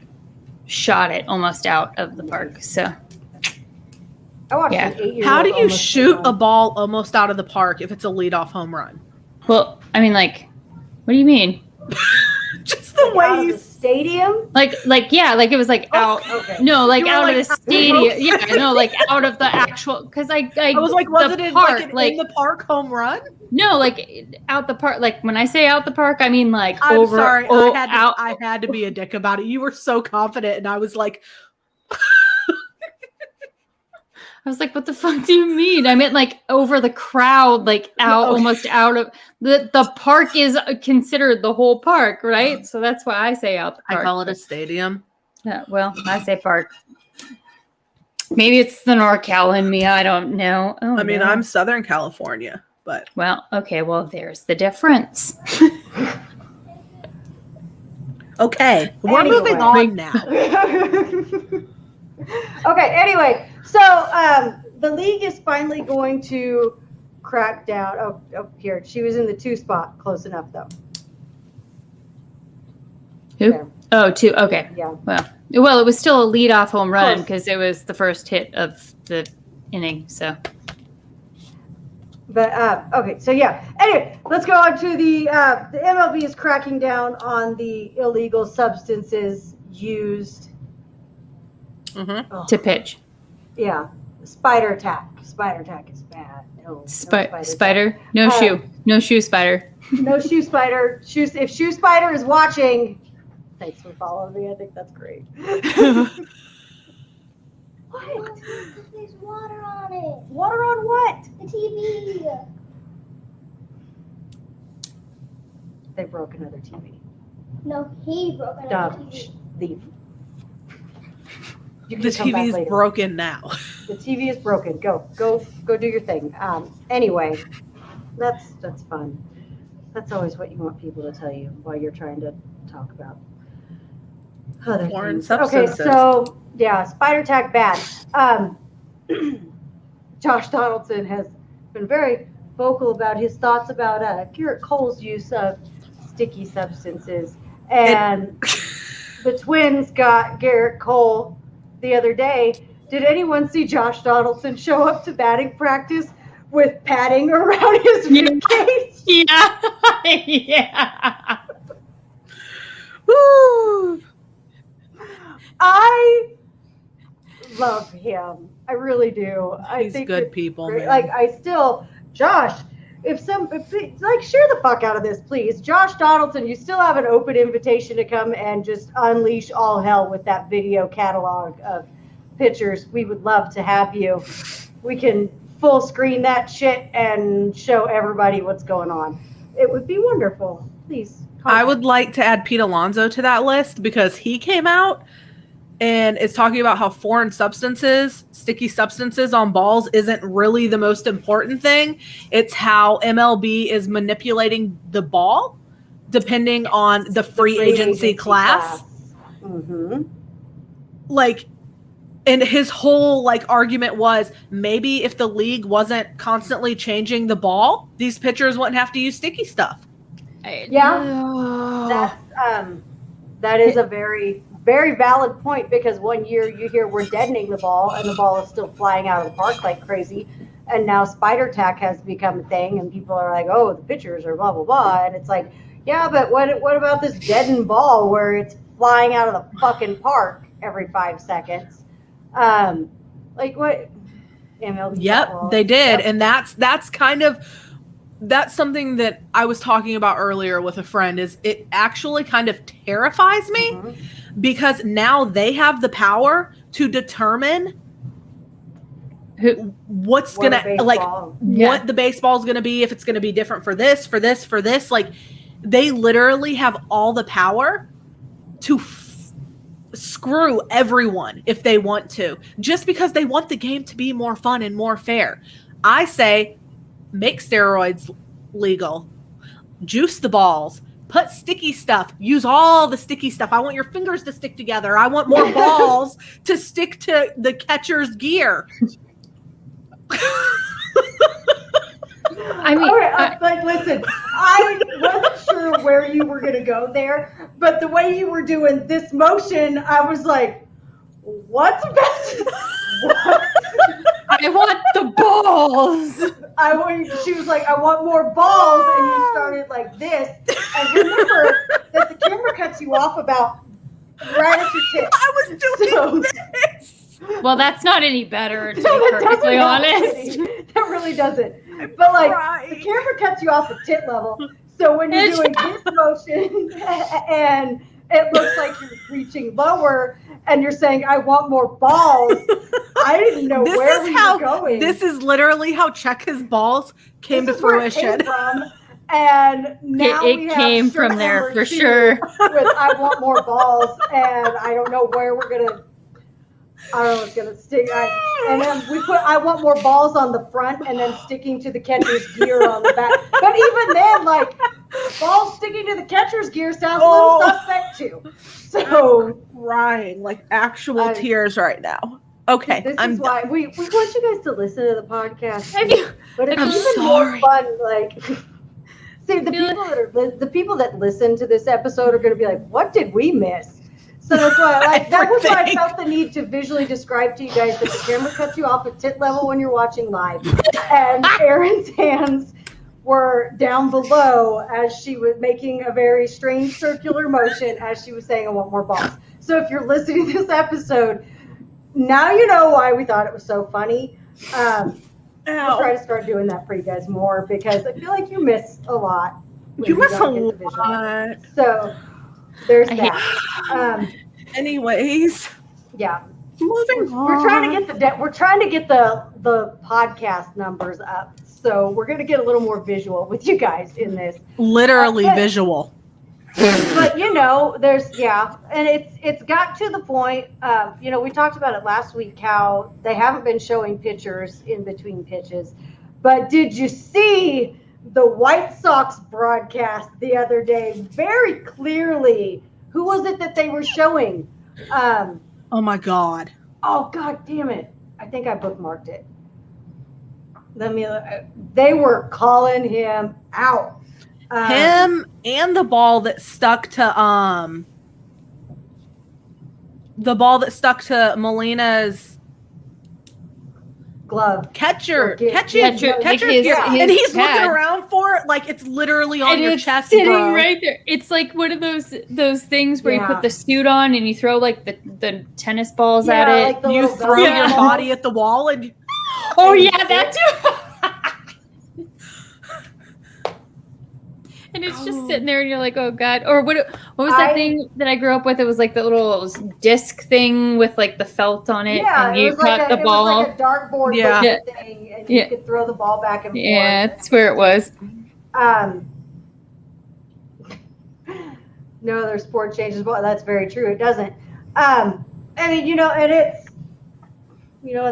shot it almost out of the park. So I watched an 8-year-old. How do you almost shoot a ball almost out of the park if it's a leadoff home run? well, I mean, like, what do you mean? Just the out way of you the stadium? Like it was like out. Okay. No, like You were out like, of the stadium. Yeah, no, like out of the actual. Because I was like, was it in, park? in the park home run? No, like out the park. Like when I say out the park, I mean like I'm over. sorry. Oh, I had to be a dick about it. You were so confident, and I was like, I was like, what the fuck do you mean? I meant like over the crowd, like out, Okay. almost out of the park is considered the whole park, right? So that's why I say out the park. I call it a stadium. Yeah, well, I say park. Maybe it's the NorCal in me. I don't know. Oh, I mean, no. I'm Southern California, but Well, okay. Well, there's the difference. okay, we're Anyway. moving on now. Okay, anyway, so the league is finally going to crack down. Oh, here. She was in the 2 spot. Close enough, though. Who? There. Oh, 2. Okay. Yeah. Well, it was still a leadoff home run Close. because it was the first hit of the inning. So But, okay, so yeah. Anyway, let's go on to the MLB is cracking down on the illegal substances used. Mm-hmm. to pitch. Yeah. Spider attack. Spider attack is bad. No Spider. No shoe. No shoe spider. No shoe spider. If shoe spider is watching, thanks for following me. I think that's great. What? There's water on it. Water on what? The TV. They broke another TV. No, he broke another Dumb. TV. Leave. You The can come back TV's later. broken now. The TV is broken. Go do your thing. Anyway, that's fun. That's always what you want people to tell you while you're trying to talk about other Foreign things. substances. Okay, so yeah, spider attack bad. Josh Donaldson has been very vocal about his thoughts about Garrett Cole's use of sticky substances, and the Twins got Garrett Cole the other day. Did anyone see Josh Donaldson show up to batting practice with padding around his ribcage? Yeah. Yeah. Woo! I love him. I really do. I He's think good it's people, great. man. Like Josh, if share the fuck out of this, please. Josh Donaldson, you still have an open invitation to come and just unleash all hell with that video catalog of pictures. We would love to have you. We can full screen that shit and show everybody what's going on. It would be wonderful. Please. I would like to add Pete Alonso to that list because he came out and is talking about how foreign substances, sticky substances on balls isn't really the most important thing. It's how MLB is manipulating the ball depending on the free agency class. Mm-hmm. Like, And his whole like argument was maybe if the league wasn't constantly changing the ball, these pitchers wouldn't have to use sticky stuff. Yeah. That is a very, very valid point, because one year you hear we're deadening the ball and the ball is still flying out of the park like crazy. And now spider tack has become a thing and people are like, oh, the pitchers are blah, blah, blah. And it's like, yeah, but what about this deadened ball where it's flying out of the fucking park every 5 seconds? Like what? MLB Yep, ball. they did. Yep. And that's something that I was talking about earlier with a friend, is it actually kind of terrifies me Mhm. because now they have the power to determine what's What a gonna like baseball- what the baseball is gonna be, if it's gonna be different for this, for this, for this. Like they literally have all the power to screw everyone if they want to, just because they want the game to be more fun and more fair. I say make steroids legal, juice the balls, put sticky stuff, use all the sticky stuff. I want your fingers to stick together. I want more balls to stick to the catcher's gear. I mean, All right, like, listen, I wasn't sure where you were going to go there, but the way you were doing this motion, I was like, what's about what? I want the balls. She was like, I want more balls, and you started like this. And remember that the camera cuts you off about right at your tip. I was doing this. Well, that's not any better, to No, be that perfectly doesn't honest. really. That really doesn't. But like, crying. the camera cuts you off at tit level. So when you're doing this motion and it looks like you're reaching lower and you're saying, I want more balls, I didn't know This where is we how were going. this is literally how Check His Balls came This to is where it fruition. came from. And now It we have came shirt from there number for 2 sure. With I want more balls, and I don't know where we're gonna. I don't know what's gonna stick. And then we put I want more balls on the front, and then sticking to the catcher's gear on the back. But even then, like balls sticking to the catcher's gear sounds a little suspect too. So Crying like actual I- tears right now. Okay, this I'm is why we want you guys to listen to the podcast. Have you- But it's I'm even more sorry. fun, like, see, the people that listen to this episode are going to be like, what did we miss? So that's why, like, that was why I Everything. felt the need to visually describe to you guys that the camera cuts you off at tit level when you're watching live, and Erin's hands were down below as she was making a very strange circular motion as she was saying, I want more balls. So if you're listening to this episode, now you know why we thought it was so funny. I'll try to start doing that for you guys more, because I feel like you miss a lot. when You miss a don't get the visual. lot. So there's I that. Anyways, Yeah, moving on. we're trying to get the podcast numbers up. So we're gonna get a little more visual with you guys in this. literally but- visual. But and it's got to the point. We talked about it last week how they haven't been showing pictures in between pitches. But did you see the White Sox broadcast the other day? Very clearly, who was it that they were showing? Oh my god. Oh God damn it! I think I bookmarked it. They were calling him out. Him and the ball that stuck to Molina's glove. catcher's Catcher, like his- gear. his And he's pad. looking around for it like it's literally on And your it's chest, sitting bro. right there. It's like one of those things where you Yeah. put the suit on and you throw like the tennis balls at Yeah, it. like the You little throw golf your ball. body at the wall and Oh yeah, that too. And it's just sitting there, and you're like, "Oh God!" Or what was that thing that I grew up with? It was like the little disc thing with like the felt on it, Yeah, and it you was caught like the ball. It was like a dartboard Yeah. looking thing, and you Yeah. could throw the ball back and Yeah, forth. that's where it was. No other sport changes. Well, that's very true. It doesn't. And it's,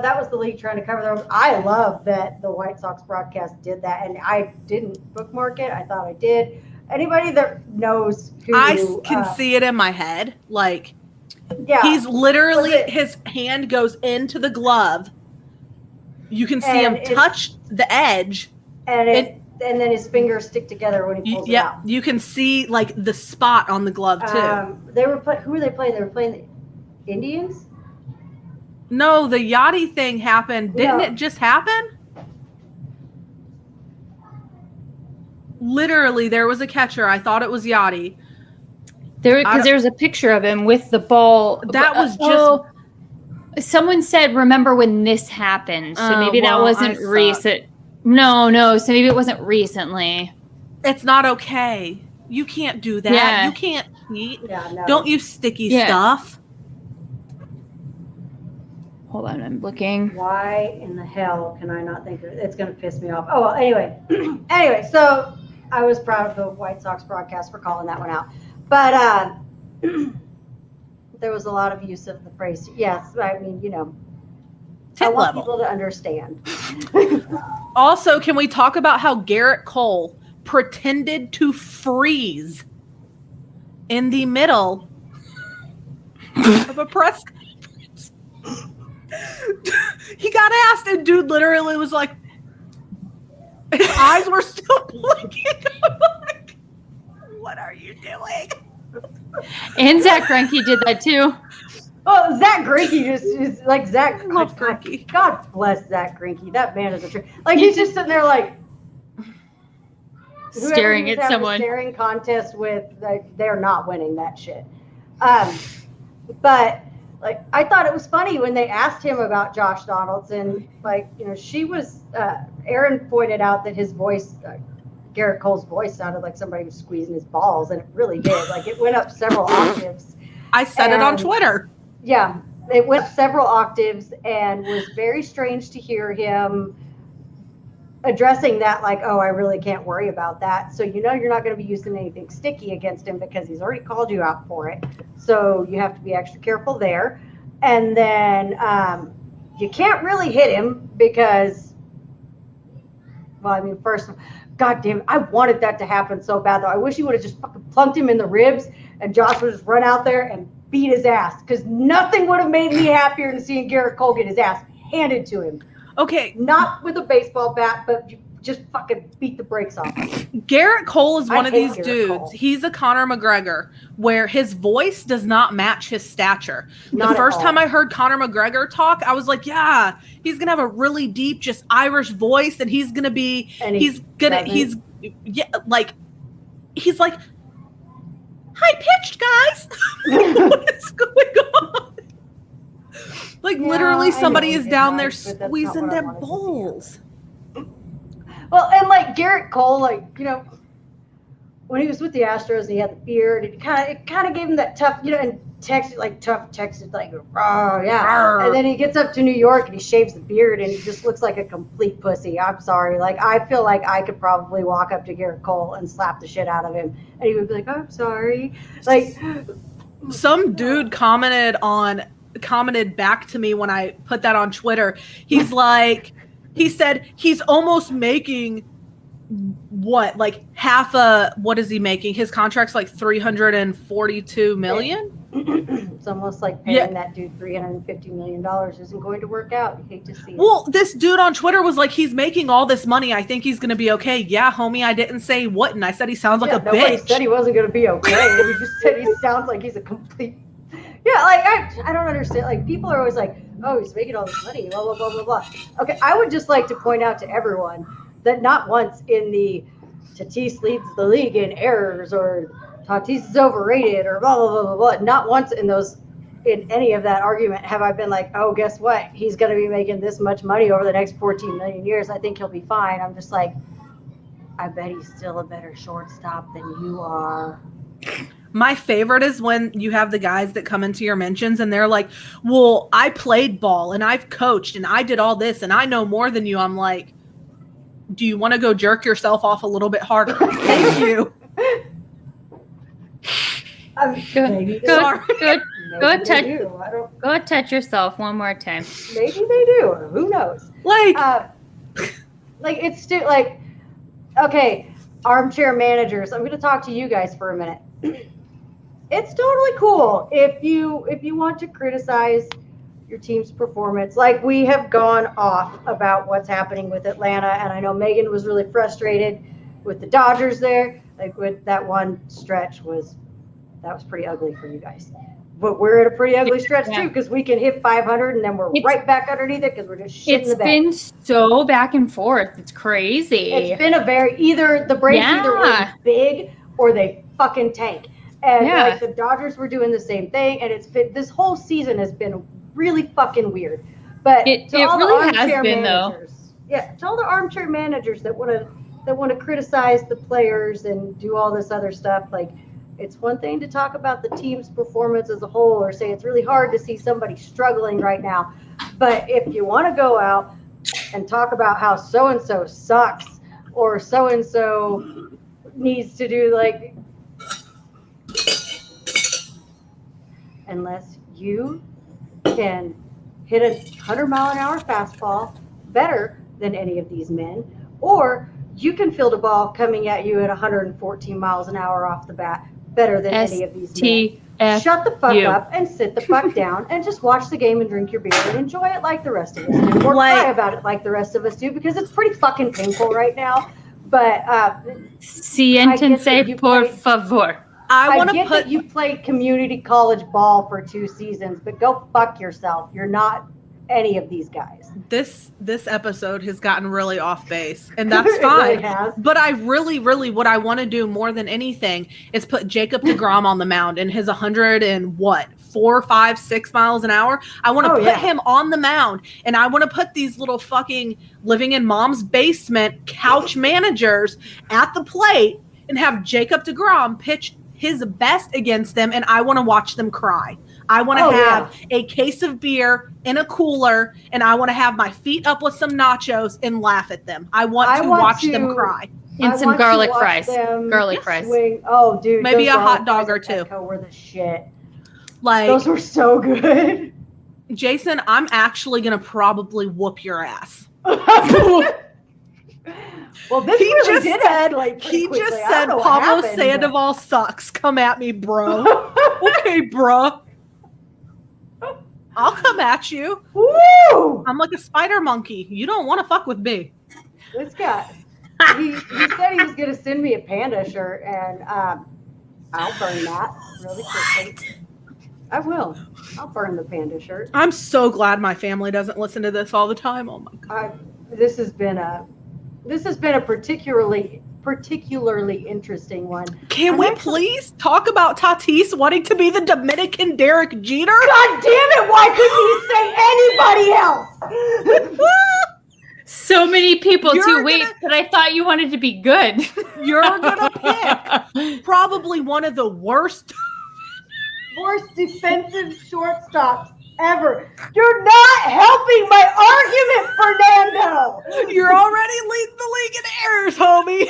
that was the league trying to cover their own. I love that the White Sox broadcast did that, and I didn't bookmark it. I thought I did. Anybody that knows who I can see it in my head. Like Yeah. He's literally, Was it- his hand goes into the glove. You can see And him it's- touch the edge. and then his fingers stick together when he pulls it Yeah, out. you can see like the spot on the glove too. They were who were they playing? They were playing the Indians. No, the Yachty thing happened. Didn't No. it just happen? Literally, there was a catcher. I thought it was Yachty. Because there's a picture of him with the ball. That was just. Oh, someone said, "Remember when this happened?" So Oh, maybe that well, wasn't I suck. recent. No. So maybe it wasn't recently. It's not okay. You can't do that. Yeah. You can't cheat. Yeah, no. Don't use sticky Yeah. stuff. Hold on, I'm looking. Why in the hell can I not think of it? It's going to piss me off. Oh, well, anyway. Anyway, so I was proud of the White Sox broadcast for calling that one out. But there was a lot of use of the phrase. Yes, I mean, I Tip want level. people to understand. Also, can we talk about how Garrett Cole pretended to freeze in the middle of a press conference? He got asked, and dude literally was like, his eyes were still blinking. I'm like, what are you doing? And Zach Greinke did that too. Oh, Zach Greinke is like Zach. I love Greinke. God bless Zach Greinke. That man is a tree. Like he's just sitting there like whoever Staring he was at having a someone. staring contest with, like, they're not winning that shit. But like I thought it was funny when they asked him about Josh Donaldson. Like she was. Aaron pointed out that his voice. Garrett Cole's voice sounded like somebody was squeezing his balls, and it really did. Like it went up several octaves. I said it on And- Twitter. Yeah, it went several octaves and was very strange to hear him addressing that like, oh, I really can't worry about that. So you're not going to be using anything sticky against him because he's already called you out for it. So you have to be extra careful there. And then you can't really hit him because, well, I mean, first, God damn it, I wanted that to happen so bad though. I wish he would have just fucking plunked him in the ribs and Josh would just run out there and beat his ass, because nothing would have made me happier than seeing Garrett Cole get his ass handed to him. Okay, Not with a baseball bat, but just fucking beat the brakes off him. Garrett Cole is I one of hate these Garrett dudes. Cole. He's a Conor McGregor where his voice does not match his stature. Not The at first all. time I heard Conor McGregor talk, I was like, yeah, he's going to have a really deep, just Irish voice, and he's going to be, And he's like, high pitched, guys. What is going on? Like, Yeah, literally, I know somebody he is did down nice, there but that's not squeezing what I them wanted to see. balls. Well, and like Garrett Cole, like, when he was with the Astros and he had the beard, it kind of gave him that tough, and texted like, oh yeah. And then he gets up to New York and he shaves the beard and he just looks like a complete pussy. I'm sorry. Like, I feel like I could probably walk up to Garrett Cole and slap the shit out of him and he would be like, oh, I'm sorry. Like, Some dude commented back to me when I put that on Twitter. He's like, he said he's almost making what, like half what is he making? His contract's like $342 million. it's almost like paying Yeah. that dude $350 million isn't going to work out. You hate to see it. Well, this dude on Twitter was like, he's making all this money. I think he's gonna be okay. Yeah, homie, I didn't say he wouldn't. I said he sounds like a nobody bitch. said he wasn't going to be okay. We just said he sounds like he's a complete. Yeah, like I don't understand. Like people are always like, oh, he's making all this money, blah blah blah blah blah. Okay, I would just like to point out to everyone that not once in the Tatis leads the league in errors or Tatis is overrated or blah blah blah blah blah. Not once in any of that argument have I been like, oh, guess what? He's going to be making this much money over the next 14 million years. I think he'll be fine. I'm just like, I bet he's still a better shortstop than you are. My favorite is when you have the guys that come into your mentions and they're like, well, I played ball and I've coached and I did all this and I know more than you. I'm like, do you want to go jerk yourself off a little bit harder? Thank you. Maybe they- Sorry. Go maybe they touch- do. I don't. Go touch yourself one more time. Maybe they do. Who knows? Like, Like it's still like, okay, armchair managers. I'm going to talk to you guys for a minute. it's totally cool if you want to criticize your team's performance. Like, we have gone off about what's happening with Atlanta, and I know Megan was really frustrated with the Dodgers there. Like, with that one stretch was pretty ugly for you guys. But we're at a pretty ugly stretch too, because we can hit 500 and then we're right back underneath it because we're just shit in the bed. It's been so back and forth. It's crazy. It's been either the Braves either win big or they fucking tank. And like the Dodgers were doing the same thing, and this whole season has been really fucking weird. But it really has been though. Yeah, to all the armchair managers that want to criticize the players and do all this other stuff, like, it's one thing to talk about the team's performance as a whole or say it's really hard to see somebody struggling right now. But if you want to go out and talk about how so-and-so sucks or so-and-so needs to do, like, unless you can hit a 100-mile-an-hour fastball better than any of these men, or you can field a ball coming at you at 114 miles an hour off the bat better than any of these men. Shut the fuck up and sit the fuck down and just watch the game and drink your beer and enjoy it like the rest of us do. Or cry about it like the rest of us do, because it's pretty fucking painful right now. But siéntense por favor. I get that you played community college ball for 2 seasons, but go fuck yourself. You're not any of these guys. This episode has gotten really off base, and that's fine. Really but I really, what I want to do more than anything is put Jacob deGrom on the mound in his 4, 5, 6 miles an hour. I want to put him on the mound, and I want to put these little fucking living in mom's basement couch managers at the plate and have Jacob deGrom pitch his best against them, and I want to watch them cry. I want to have a case of beer in a cooler, and I want to have my feet up with some nachos and laugh at them. I want to watch them cry. And some garlic fries. Garlic fries. Oh, dude. Maybe a hot dog or 2. Were the shit. Like, those were so good. Jason, I'm actually going to probably whoop your ass. Well, this he really just did said Pablo happened, Sandoval sucks. Come at me, bro. Okay, bro. I'll come at you. Woo! I'm like a spider monkey. You don't want to fuck with me. This guy. He said he was going to send me a panda shirt, and I'll burn that really quickly. I will. I'll burn the panda shirt. I'm so glad my family doesn't listen to this all the time. Oh my God. This has been a particularly interesting one. Can we please talk about Tatis wanting to be the Dominican Derek Jeter? God damn it! Why couldn't he say anybody else? So many people but I thought you wanted to be good. You're gonna pick probably one of the worst defensive shortstops ever. You're not helping my argument, Fernando. You're already leading the league in errors, homie.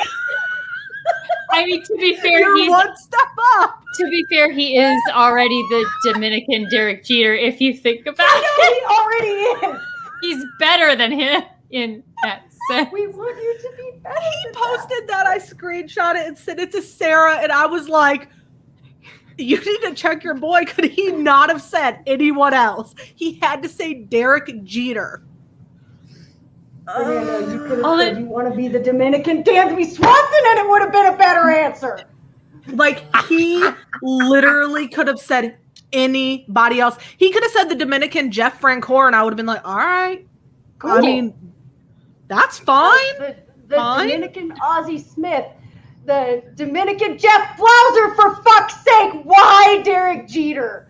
I mean, to be fair, he's one step up. To be fair, he is already the Dominican Derek Jeter. If you think about it, he already is. He's better than him in that sense. We want you to be better. He posted that. I screenshot it and sent it to Sarah, and I was like, you need to check your boy. Could he not have said anyone else? He had to say Derek Jeter. Fernando, you could have said you want to be the Dominican Dansby Swanson, and it would have been a better answer. Like, he literally could have said anybody else. He could have said the Dominican Jeff Francoeur, and I would have been like, all right. Cool. I mean, that's fine. The Dominican Ozzie Smith. The Dominican Jeff Flauser, for fuck's sake. Why Derek Jeter?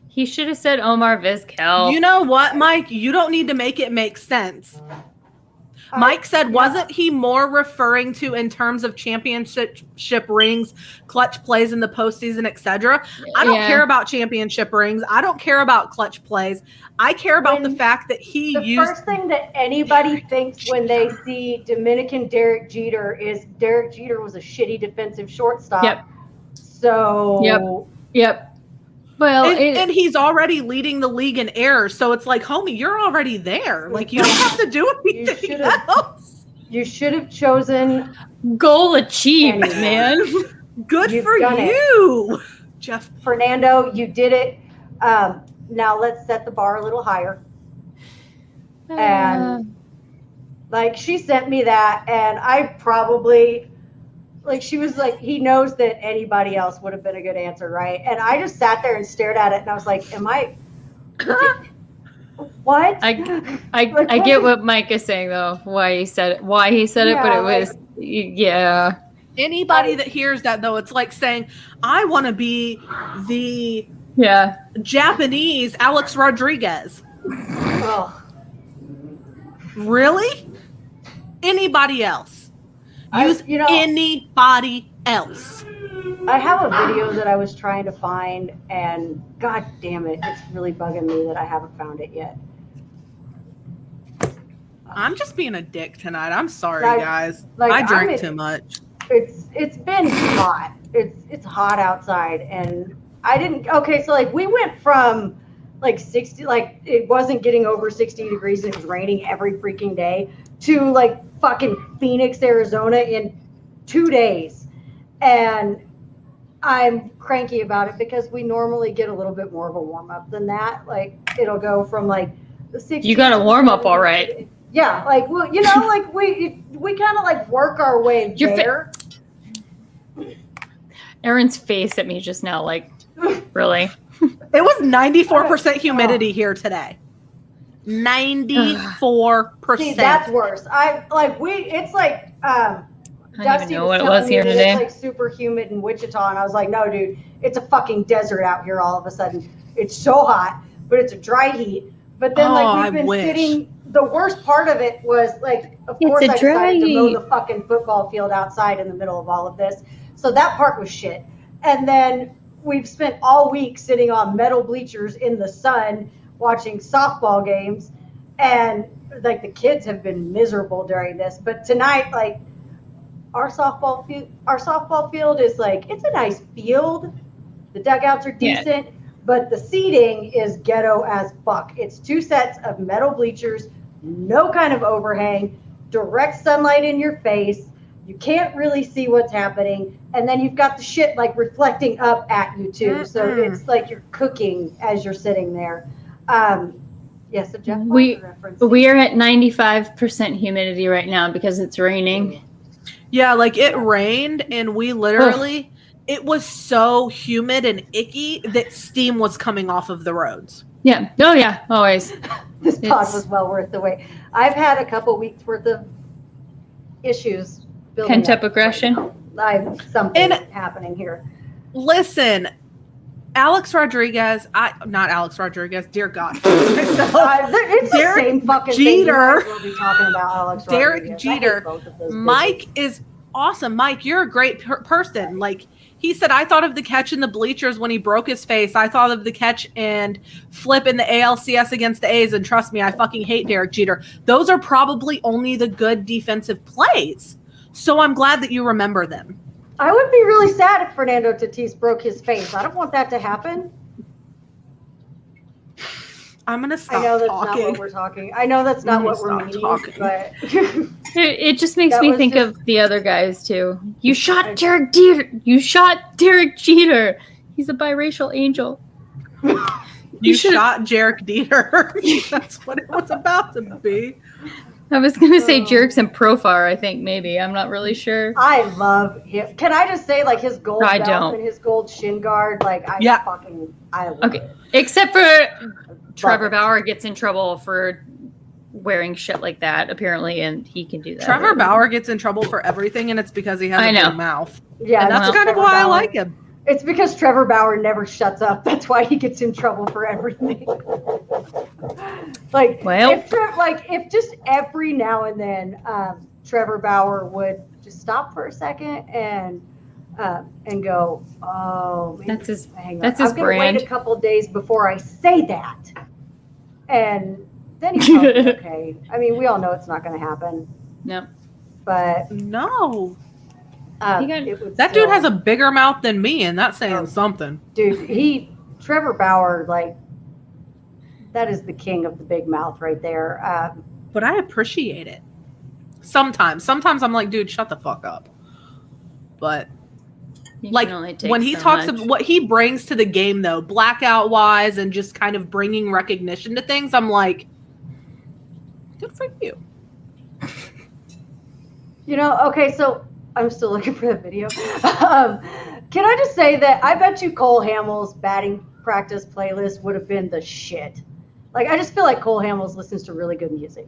He should have said Omar Vizquel. You know what, Mike? You don't need to make it make sense. Mike said, wasn't he more referring to in terms of championship rings, clutch plays in the postseason, etc.? I don't care about championship rings. I don't care about clutch plays. I care about the fact that the first thing that anybody thinks when they see Dominican Derek Jeter is Derek Jeter was a shitty defensive shortstop. Yep. So. Yep. Well, and he's already leading the league in errors, so it's like, homie, you're already there. Like, you don't have to do anything else. You should have chosen goal achieved, man. Good You've for done it. you, Jeff. Fernando, you did it. Now let's set the bar a little higher. And like she sent me that, and I probably like she was like, he knows that anybody else would have been a good answer, right? And I just sat there and stared at it, and I was like, what? I get what Mike is saying though. Why he said it, but Yeah, it was yeah. Anybody that hears that though, it's like saying, I want to be the Japanese Alex Rodriguez. Oh. Really? Anybody else? Use anybody else. I have a video that I was trying to find, and god damn it, it's really bugging me that I haven't found it yet. I'm just being a dick tonight. I'm sorry, Like- guys. like, I drank I'm- too much. It's been hot. It's hot outside, and I didn't. Okay, so like we went from like 60, like it wasn't getting over 60 degrees. It was raining every freaking day to like fucking Phoenix, Arizona in 2 days, and I'm cranky about it because we normally get a little bit more of a warm up than that. Like it'll go from like the 60s. You got to warm up, all right. Yeah, like well, like we kind of like work our way there. Erin's face at me just now, like, really? It was 94% humidity here today. 94%. See, that's worse. It's like I don't Dusty even know what it telling was me here that today. It's like super humid in Wichita, and I was like, no, dude, it's a fucking desert out here. All of a sudden, it's so hot, but it's a dry heat. But then, I we've been wish. sitting. The worst part of it was like, of It's course, a I dry decided to mow heat. the fucking football field outside in the middle of all of this. So that part was shit. And then we've spent all week sitting on metal bleachers in the sun watching softball games, and like the kids have been miserable during this. But tonight, like our softball field is like, it's a nice field. The dugouts are Yeah. decent, but the seating is ghetto as fuck. It's 2 sets of metal bleachers, no kind of overhang, direct sunlight in your face. You can't really see what's happening. And then you've got the shit like reflecting up at you too. So it's like you're cooking as you're sitting there. So Jeff, reference. We are at 95% humidity right now because it's raining. Yeah, like it rained and we literally, it was so humid and icky that steam was coming off of the roads. Yeah. Oh, yeah. Always. This pod It's- was well worth the wait. I've had a couple weeks worth of issues building Pent up up. aggression. Something And- happening here. Listen, not Alex Rodriguez, dear God. It's the Derek same fucking Jeter. thing. We'll be talking about Alex Derek Rodriguez. I hate Jeter. both of those Mike bitches. is awesome. Mike, you're a great person. Like he said, I thought of the catch in the bleachers when he broke his face. I thought of the catch and flip in the ALCS against the A's. And trust me, I fucking hate Derek Jeter. Those are probably only the good defensive plays. So I'm glad that you remember them. I would be really sad if Fernando Tatis broke his face. I don't want that to happen. I'm going to I stop know that's talking. not what we're talking. I know that's not I'm what gonna we're stop meaning, talking. but It just makes That me was think just- of the other guys too. You shot Derek Jeter. You shot Derek Jeter. He's a biracial angel. You should've- shot Derek Jeter. That's what it was about to be. I was gonna say Oh. jerks and Profar. I think maybe I'm not really sure. I love him. Can I just say, like, his gold I belt don't. and his gold shin guard, like, I love Okay. it. Except for Trevor it. Bauer gets in trouble for wearing shit like that apparently, and he can do that. Trevor Bauer gets in trouble for everything, and it's because he has I a know. big mouth. Yeah, And that's well, kind of Trevor why I Bauer. like him. It's because Trevor Bauer never shuts up. That's why he gets in trouble for everything. Like, Well. if just every now and then Trevor Bauer would just stop for a second and go, oh, maybe, That's his- hang on. that's his I'm gonna brand. wait a couple days before I say that, and then he's probably okay. I mean, we all know it's not going to happen, No. but No. He got- it would That dude still- has a bigger mouth than me, and that's saying Oh. something. Dude, Trevor Bauer, like, that is the king of the big mouth right there. But I appreciate it. Sometimes I'm like, dude, shut the fuck up. But You Like can only take when he so talks much. about what he brings to the game, though, blackout wise, and just kind of bringing recognition to things, I'm like, good for you. Okay, so I'm still looking for the video. Can I just say that I bet you Cole Hamels' batting practice playlist would have been the shit. Like, I just feel like Cole Hamels listens to really good music.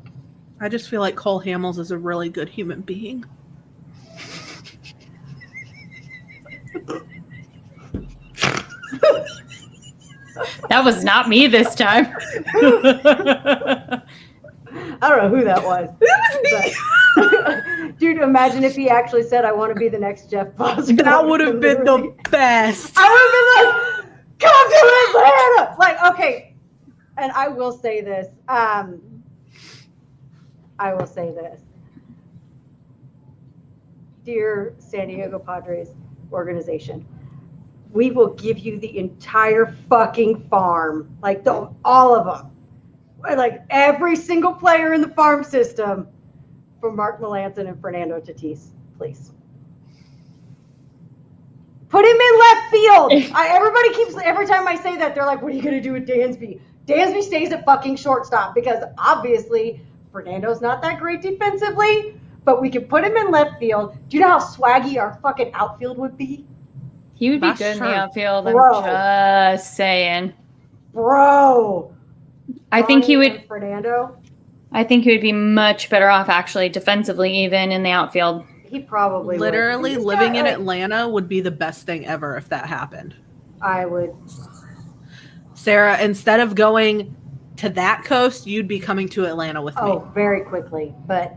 I just feel like Cole Hamels is a really good human being. That was not me this time. I don't know who that was. But, dude, imagine if he actually said, I want to be the next Jeff Foster. That would have been the best. I would have been like, come to Atlanta! Like, okay. And I will say this. Dear San Diego Padres organization, we will give you the entire fucking farm. Like, all of them. Like, every single player in the farm system for Mark Melancon and Fernando Tatis, please. Put him in left field. Everybody keeps, every time I say that, they're like, what are you going to do with Dansby? Dansby stays at fucking shortstop because obviously Fernando's not that great defensively, but we can put him in left field. Do you know how swaggy our fucking outfield would be? He would be That's good true. in the outfield. Bro. I'm just saying. Bro. I think he Ronnie would. and Fernando, I think he would be much better off actually defensively, even in the outfield. he probably would. Literally He's living got, in like, Atlanta would be the best thing ever if that happened. I would. Sarah, instead of going to that coast, you'd be coming to Atlanta with me. Oh, very quickly, but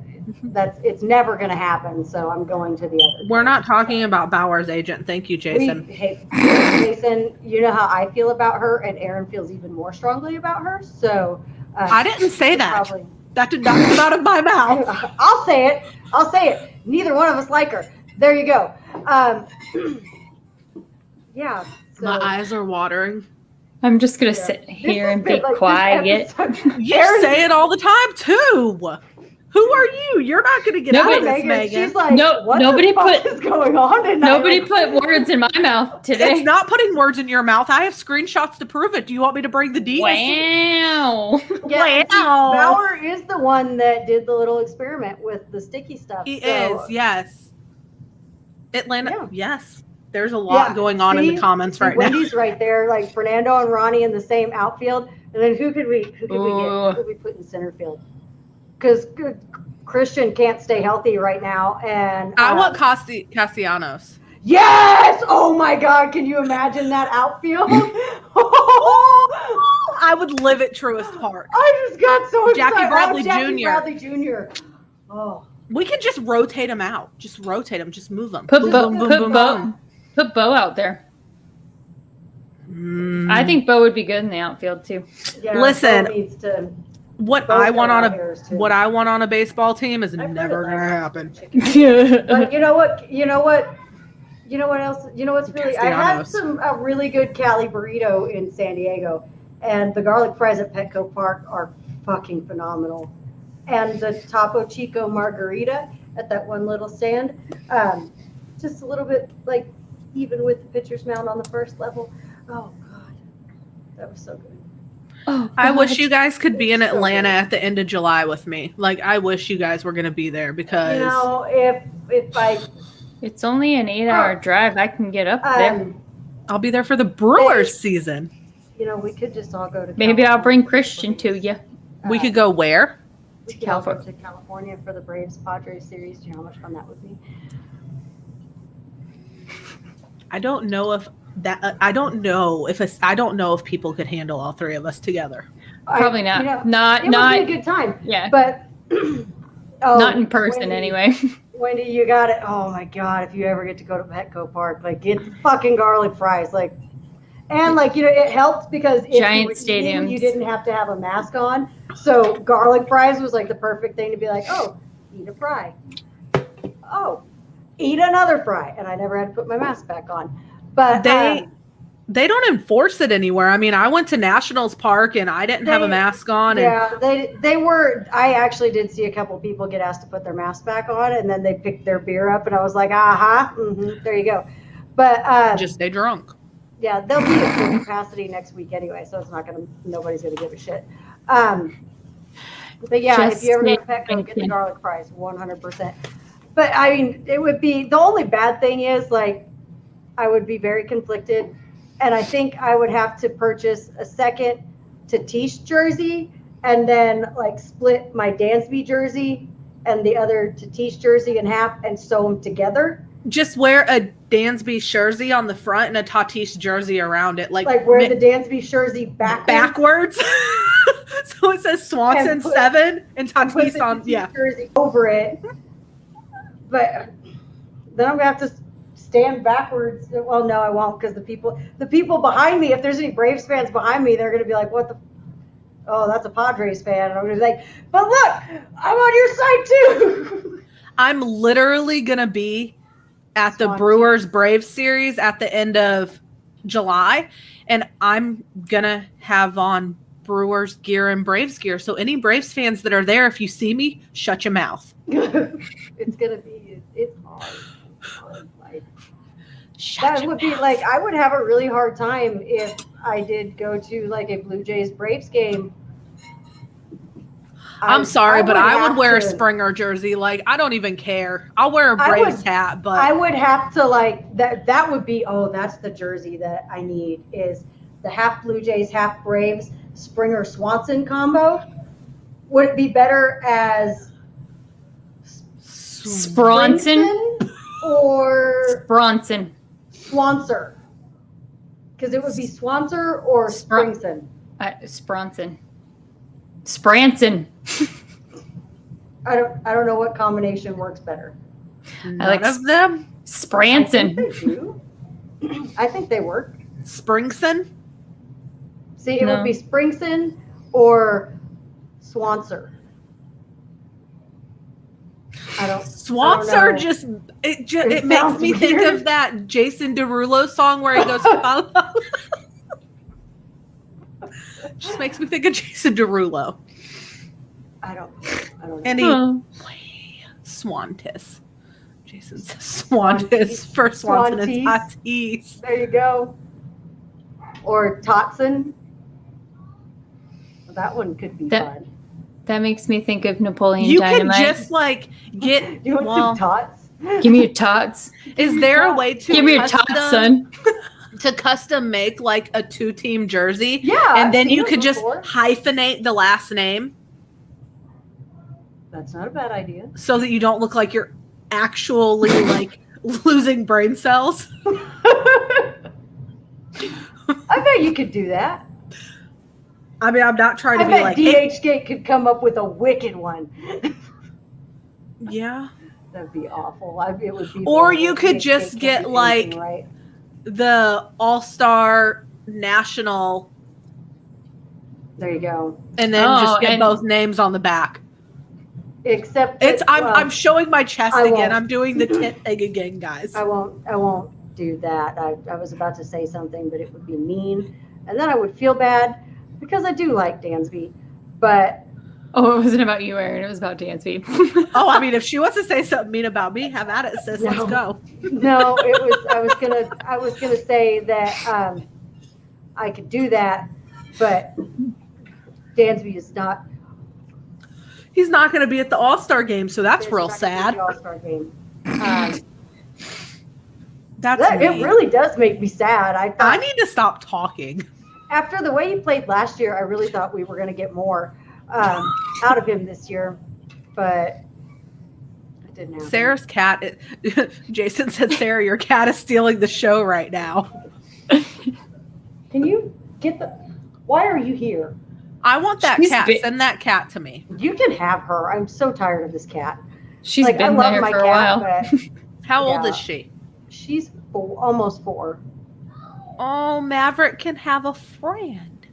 it's never going to happen. So I'm going to the other. We're not talking about Bauer's agent. Thank you, Jason. Hey, Jason, you know how I feel about her, and Aaron feels even more strongly about her. So I didn't say that. probably- That did not come out of my mouth. I'll say it. Neither one of us like her. There you go. Yeah. So, My eyes are watering. I'm just gonna yeah. sit This here has and been, be like, this quiet. episode- You Aaron- say it all the time too. Who are you? You're not going to get out of Nobody- this, Megan. She's like, No- what nobody the fuck put- is going on tonight? Nobody Like, put words in my mouth today. It's not putting words in your mouth. I have screenshots to prove it. Do you want me to bring the deeds? Wow. yeah, Wow. Bauer is the one that did the little experiment with the sticky stuff. He so- is, yes. Atlanta, Yeah. yes. There's a lot Yeah. going on in See? the comments See, right now. Wendy's right there, like Fernando and Ronnie in the same outfield. And then who could we get? Ooh. Who could we put in center field? Because Christian can't stay healthy right now. And I want Castellanos. yes! Oh my God! Can you imagine that outfield? I would live at Truist Park. I just got so excited. Jackie Bradley Jackie Jr.. Bradley Jr. Oh, We could just rotate them out. Just rotate them. Just move them. Put boom, Bo, boom, boom, put boom, Bo, boom. put Bo out there. Mm. I think Bo would be good in the outfield too. yeah. Listen, Bo needs to. what Bo's I got want on long a hairs, too. what I want on a baseball team is I've never heard gonna of that. happen. But you know what? You know what else? You know what's really? I had Castellanos. a really good Cali burrito in San Diego, and the garlic fries at Petco Park are fucking phenomenal. And the Topo Chico margarita at that one little stand, just a little bit like even with the pitcher's mound on the first level. Oh God, that was so good. Oh, I God. wish you guys could be in So Atlanta good. at the end of July with me. Like, I wish you guys were gonna be there because You know, if I It's only an 8-hour drive. I can get up there. I'll be there for the Brewers season. you know, we could just all go to. Maybe I'll California. bring Christian to you. We could go where? We could all go California. to California for the Braves Padres series. Do you know how much fun that would be? I don't know if that. I don't know if people could handle all three of us together. Probably not. You know, not it not would be a good time, yeah. but Not in person Wendy, anyway. Wendy, you got it. Oh my God! If you ever get to go to Petco Park, like get fucking garlic fries, like, and like it helped because if Giant you were eating, you stadiums. didn't have to have a mask on, so garlic fries was like the perfect thing to be like, oh, eat a fry, oh, eat another fry, and I never had to put my mask back on, but They don't enforce it anywhere. I mean, I went to Nationals Park and I didn't have a They- mask on. And yeah, they were. I actually did see a couple people get asked to put their mask back on, and then they picked their beer up, and I was like, aha, there you go. But Just stay drunk. yeah, they'll be at full capacity next week anyway, so it's not gonna. Nobody's gonna give a shit. But yeah, Just if you ever go to stay Petco, get the drinking. garlic fries, 100%. But I mean, it would be the only bad thing is like I would be very conflicted, and I think I would have to purchase a second Tatis jersey and then like split my Dansby jersey and the other Tatis jersey in half and sew them together. Just wear a Dansby jersey on the front and a Tatis jersey around it, like Wear the Dansby jersey backwards. So it says Swanson And put- 7 and Put Tatis the on. Tatis Yeah. jersey over it. But then I'm gonna have to stand backwards. Well, no, I won't, because the people behind me, if there's any Braves fans behind me, they're gonna be like, "What the? Oh, that's a Padres fan." And I'm gonna be like, "But look, I'm on your side too." I'm literally gonna be at the Swan. Brewers Braves series at the end of July, and I'm gonna have on Brewers gear and Braves gear. So any Braves fans that are there, if you see me, shut your mouth. It's hard. Like, Shut that your would be mouth. like, I would have a really hard time if I did go to like a Blue Jays Braves game. I'm sorry, but I would have wear a to- Springer jersey. Like, I don't even care. I'll wear a I Braves would- hat, but I would have to like that would be, oh, that's the jersey that I need, is the half Blue Jays, half Braves Springer Swanson combo. Would it be better as Spronson. Springson or Bronson. Swanser? Because it would be Swanser or Spr- Springson. Spronson. Spranson. I don't know what combination works better. none I like of them. I think Spranson. they do. I think they work. Springson. See, it No. would be Springson or Swanser. I don't. Swanser know. just it It makes sounds me think weird. of that Jason Derulo song where he goes just makes me think of Jason Derulo I don't know. and he Oh. Swantis. Jason says Swantis for Swanson and Swantis. Tatis. There you go. Or Totson. That one could be That- fun. That makes me think of Napoleon You can Dynamite. just like get. You want Well, some tots? Give me your tots. is there a way to Give me your custom- tots, son. to custom make like a 2-team jersey? Yeah. And I've then seen you it could just before. hyphenate the last name That's not a bad idea. so that you don't look like you're actually like losing brain cells. I bet you could do that. I mean, I'm not trying to I be bet like, hey, DHgate could come up with a wicked one. yeah. That'd be awful. It would be. Or horrible. you could DHgate just can't get, do anything like- right. The All-Star National, There you go. and then Oh, just get and- both names on the back. Except It's that, I'm showing my chest I again. won't. I'm doing the tit thing again, guys. I won't do that. I was about to say something, but it would be mean, and then I would feel bad because I do like Dansby, but Oh, it wasn't about you, Aaron. It was about Dansby. Oh, I mean, if she wants to say something mean about me, have at it, sis. Let's No. go. no, it was. I was gonna say that I could do that, but Dansby is not. He's not going to be at the All-Star game, so that's is real not gonna be sad. the All-Star game. That's It mean. really does make me sad. I I thought need to stop talking. after the way he played last year, I really thought we were going to get more out of him this year, but it didn't happen. Sarah's cat. Jason said, "Sarah, your cat is stealing the show right now." Can you get the? Why are you here? I want that She's cat. bi- Send that cat to me. You can have her. I'm so tired of this cat. She's Like, I been love there my for a cat, while. but How old Yeah. is she? she's almost 4. Oh, Maverick can have a friend.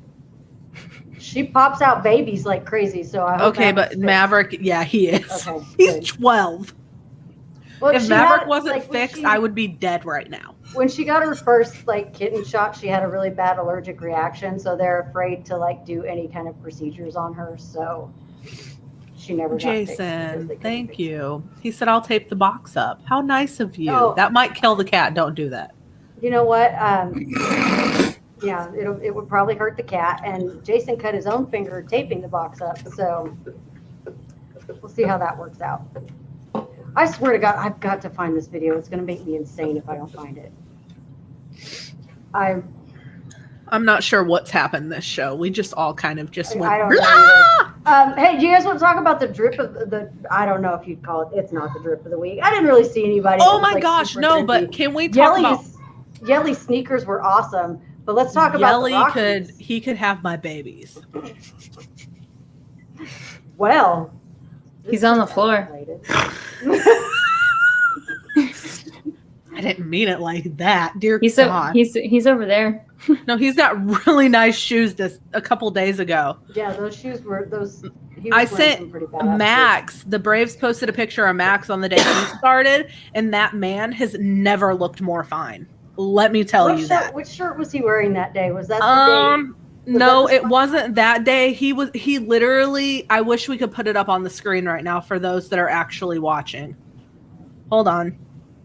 She pops out babies like crazy. So I hope Okay, that but fixed. Maverick, yeah, he is. Okay, He's good. 12. Well, If she Maverick had, wasn't like, when fixed, she- I would be dead right now. When she got her first like kitten shot, she had a really bad allergic reaction, so they're afraid to like do any kind of procedures on her. So she never got fixed because Jason, they couldn't thank fix it. you. He said, I'll tape the box up. How nice of you. Oh. That might kill the cat. Don't do that. You know what? Yeah, it would probably hurt the cat. And Jason cut his own finger taping the box up. So we'll see how that works out. I swear to God, I've got to find this video. It's going to make me insane if I don't find it. I'm not sure what's happened this show. We just all kind of just went. I don't know either. Hey, do you guys want to talk about the drip of the? I don't know if you'd call it. It's not the drip of the week. I didn't really see anybody. Oh that was, my like, gosh, super no! drippy. But can we talk about Yelly sneakers were awesome, but let's talk about the Rockies. He could have my babies. Well, He's on the floor. I didn't mean it like that, dear He's God. he's over there. No, he's got really nice shoes a couple days ago. Yeah, those shoes were those. I sent Max. The Braves posted a picture of Max on the day he started, and that man has never looked more fine. Let me tell you that. Which shirt was he wearing that day? Was that the day? No, it wasn't that day. He literally, I wish we could put it up on the screen right now for those that are actually watching. Hold on.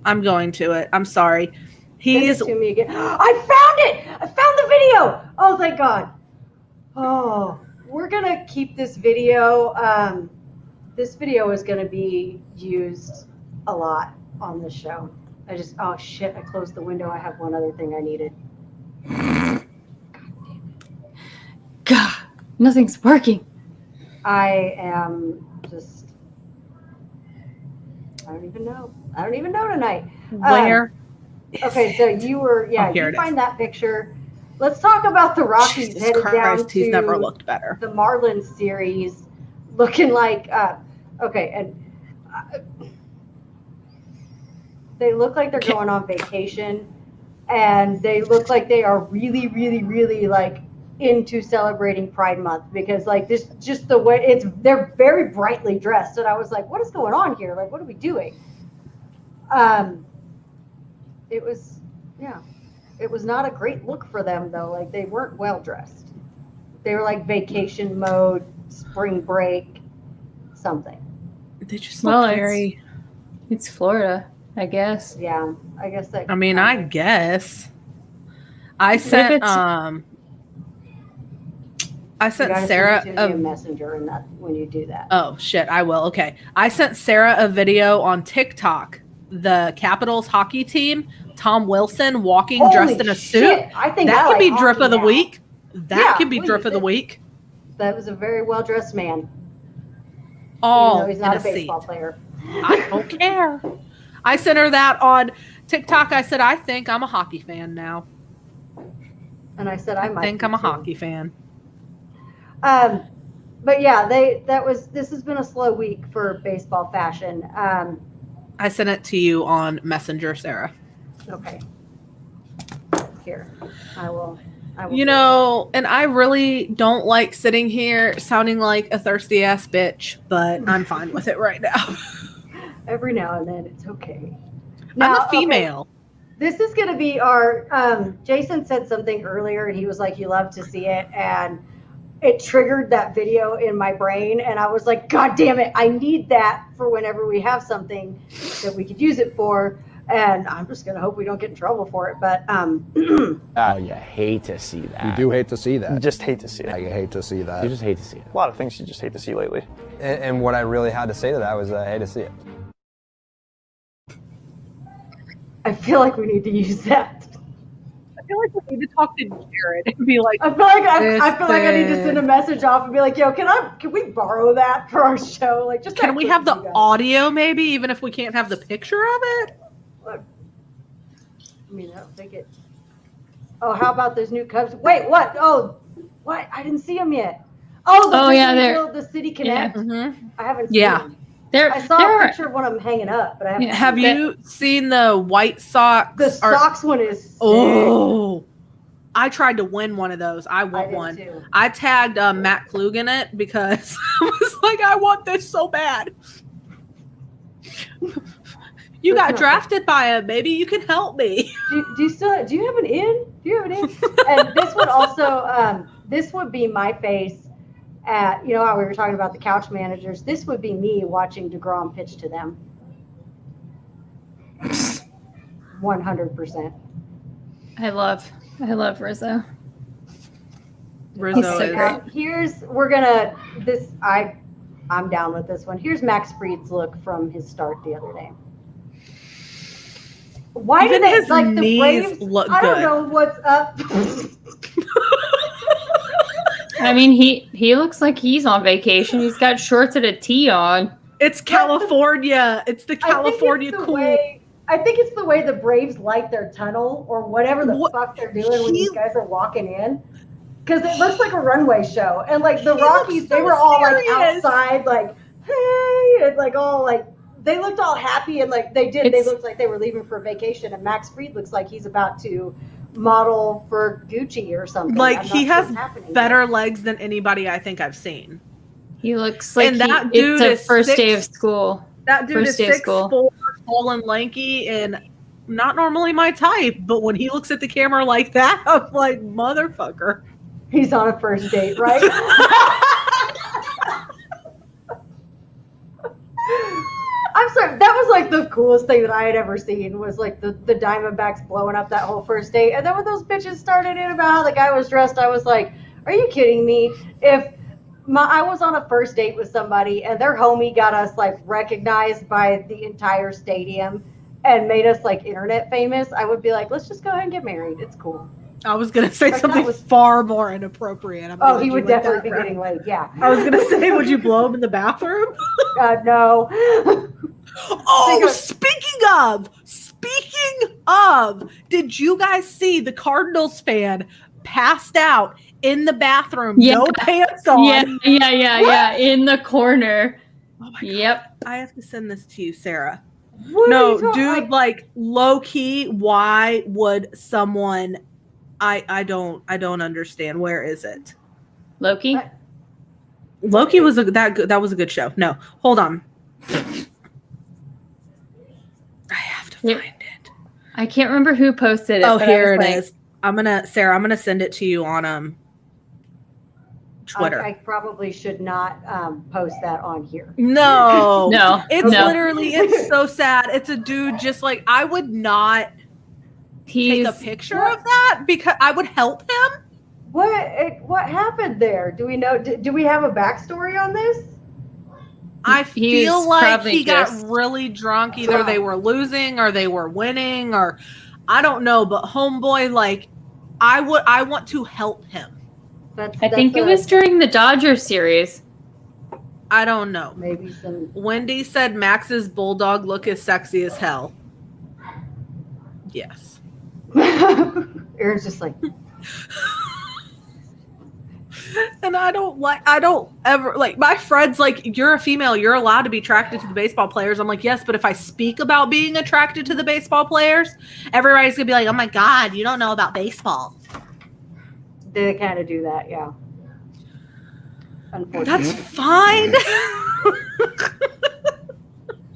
I'm going to it. I'm sorry. Send it to me again. I found it! I found the video! Oh, thank God. Oh, we're going to keep this video. This video is going to be used a lot on this show. Oh shit, I closed the window. I have one other thing I needed. God, nothing's working. I am just, I don't even know tonight. Where? Okay, so you were, you find that picture. Let's talk about the Rockies Jesus headed Christ, down to he's never looked better. The Marlins series, looking like, they look like they're going on vacation, and they look like they are really, really, really like into celebrating Pride Month, because like this, just the way they're very brightly dressed, and I was like, what is going on here? Like, what are we doing? It was not a great look for them though. Like, they weren't well dressed. They were like vacation mode, spring break, something. They just look very. It's Florida, I guess. Yeah, I guess that. I mean, I guess. I sent Sarah a messenger in that when you do that. Oh shit, I will. Okay. I sent Sarah a video on TikTok. The Capitals hockey team, Tom Wilson walking dressed in a suit. I think that could be drip of the week. That could be drip of the week. That was a very well dressed man. Oh, even though he's not a baseball player. I don't care. I sent her that on TikTok. I said, I think I'm a hockey fan now. And I said, I think I'm a hockey fan. But yeah, this has been a slow week for baseball fashion. I sent it to you on Messenger, Sarah. Okay. Here, I will. You know, and I really don't like sitting here sounding like a thirsty ass bitch, but I'm fine with it right now. Every now and then, it's okay. I'm a female. Okay. This is going to be our. Jason said something earlier, and he was like, "You love to see it," and it triggered that video in my brain, and I was like, God damn it, I need that for whenever we have something that we could use it for. And I'm just gonna hope we don't get in trouble for it. But you hate to see that. You do hate to see that. You just hate to see it. I hate to see that. You just hate to see it. A lot of things you just hate to see lately. And what I really had to say to that was, I hate to see it. I feel like we need to use that. I feel like we need to talk to Jared and be like, I feel like I need to send a message off and be like, yo, can we borrow that for our show? Like, just can we have the audio maybe, even if we can't have the picture of it? I mean, I don't think it. Oh, how about those new Cubs? Wait, what? Oh, what? I didn't see them yet. Oh, the City Connect. Yeah. Mm-hmm. I haven't seen them. I saw a picture of one of them hanging up, but I haven't. Have you seen the White Sox? The Sox one is sick. Oh, I tried to win one of those. I want one. Too. I tagged Matt Klug in it because I was like, I want this so bad. You got drafted by him. Maybe you can help me. Do you have an in? Do you have an in? And this would also this would be my face. You know how we were talking about the couch managers? This would be me watching DeGrom pitch to them. 100%. I love Rizzo. Rizzo so is. great. I'm down with this one. Here's Max Fried's look from his start the other day. Why Even do they his like the knees Braves? look I don't good. know what's up. I mean, he looks like he's on vacation. He's got shorts and a tee on. It's California. It's the California cool. I think it's the way the Braves light their tunnel or whatever the What- fuck they're doing when he- these guys are walking in. Because it looks like a runway show. And like the He Rockies, looks they so were all like serious. outside, like, hey, and like all like, they looked all happy and like they looked like they were leaving for vacation. And Max Fried looks like he's about to model for Gucci or something. Like I'm not he sure has what's happening better there. legs than anybody I think I've seen. He looks like And that it's dude the is first day of 6'. school. That dude First is day of school. 6'4", tall and lanky, and not normally my type. But when he looks at the camera like that, I'm like, motherfucker. He's on a first date, right? I'm sorry. That was like the coolest thing that I had ever seen was like the Diamondbacks blowing up that whole first date. And then when those bitches started in about how the guy was dressed, I was like, are you kidding me? If I was on a first date with somebody and their homie got us like recognized by the entire stadium and made us like internet famous, I would be like, let's just go ahead and get married. It's cool. I was gonna say Like, something that was- far more inappropriate. I'm Oh, glad he you would went definitely that be getting route. laid. Yeah. I was gonna say, would you blow him in the bathroom? No. Oh, speaking of, did you guys see the Cardinals fan passed out in the bathroom, Yeah. no pants on? Yeah. In the corner. Oh my God. Yep. I have to send this to you, Sarah. What are No, you talking- dude, like low key, why would someone I don't understand. Where is it? Loki. Loki was that was a good show. No, hold on. I have to Yep. find it. I can't remember who posted it. Oh, but I here it was is. like, Sarah, I'm gonna send it to you on Twitter. I probably should not post that on here. No. No, It's no. literally, it's so sad. It's a dude just like, I would not take a picture of that because I would help him. What happened there? Do we know? Do we have a backstory on this? I He's feel like probably he got just really drunk. Either they were losing or they were winning, or I don't know. But homeboy, like, I want to help him. I think it was during the Dodgers series. I don't know. maybe some. Wendy said Max's bulldog look is sexy as hell. Yes. Aaron's just like, And I don't ever like my friends like, you're a female, you're allowed to be attracted to the baseball players. I'm like, yes, but if I speak about being attracted to the baseball players, everybody's gonna be like, oh my God, you don't know about baseball. they kind of do that, yeah. Unfortunately, That's fine.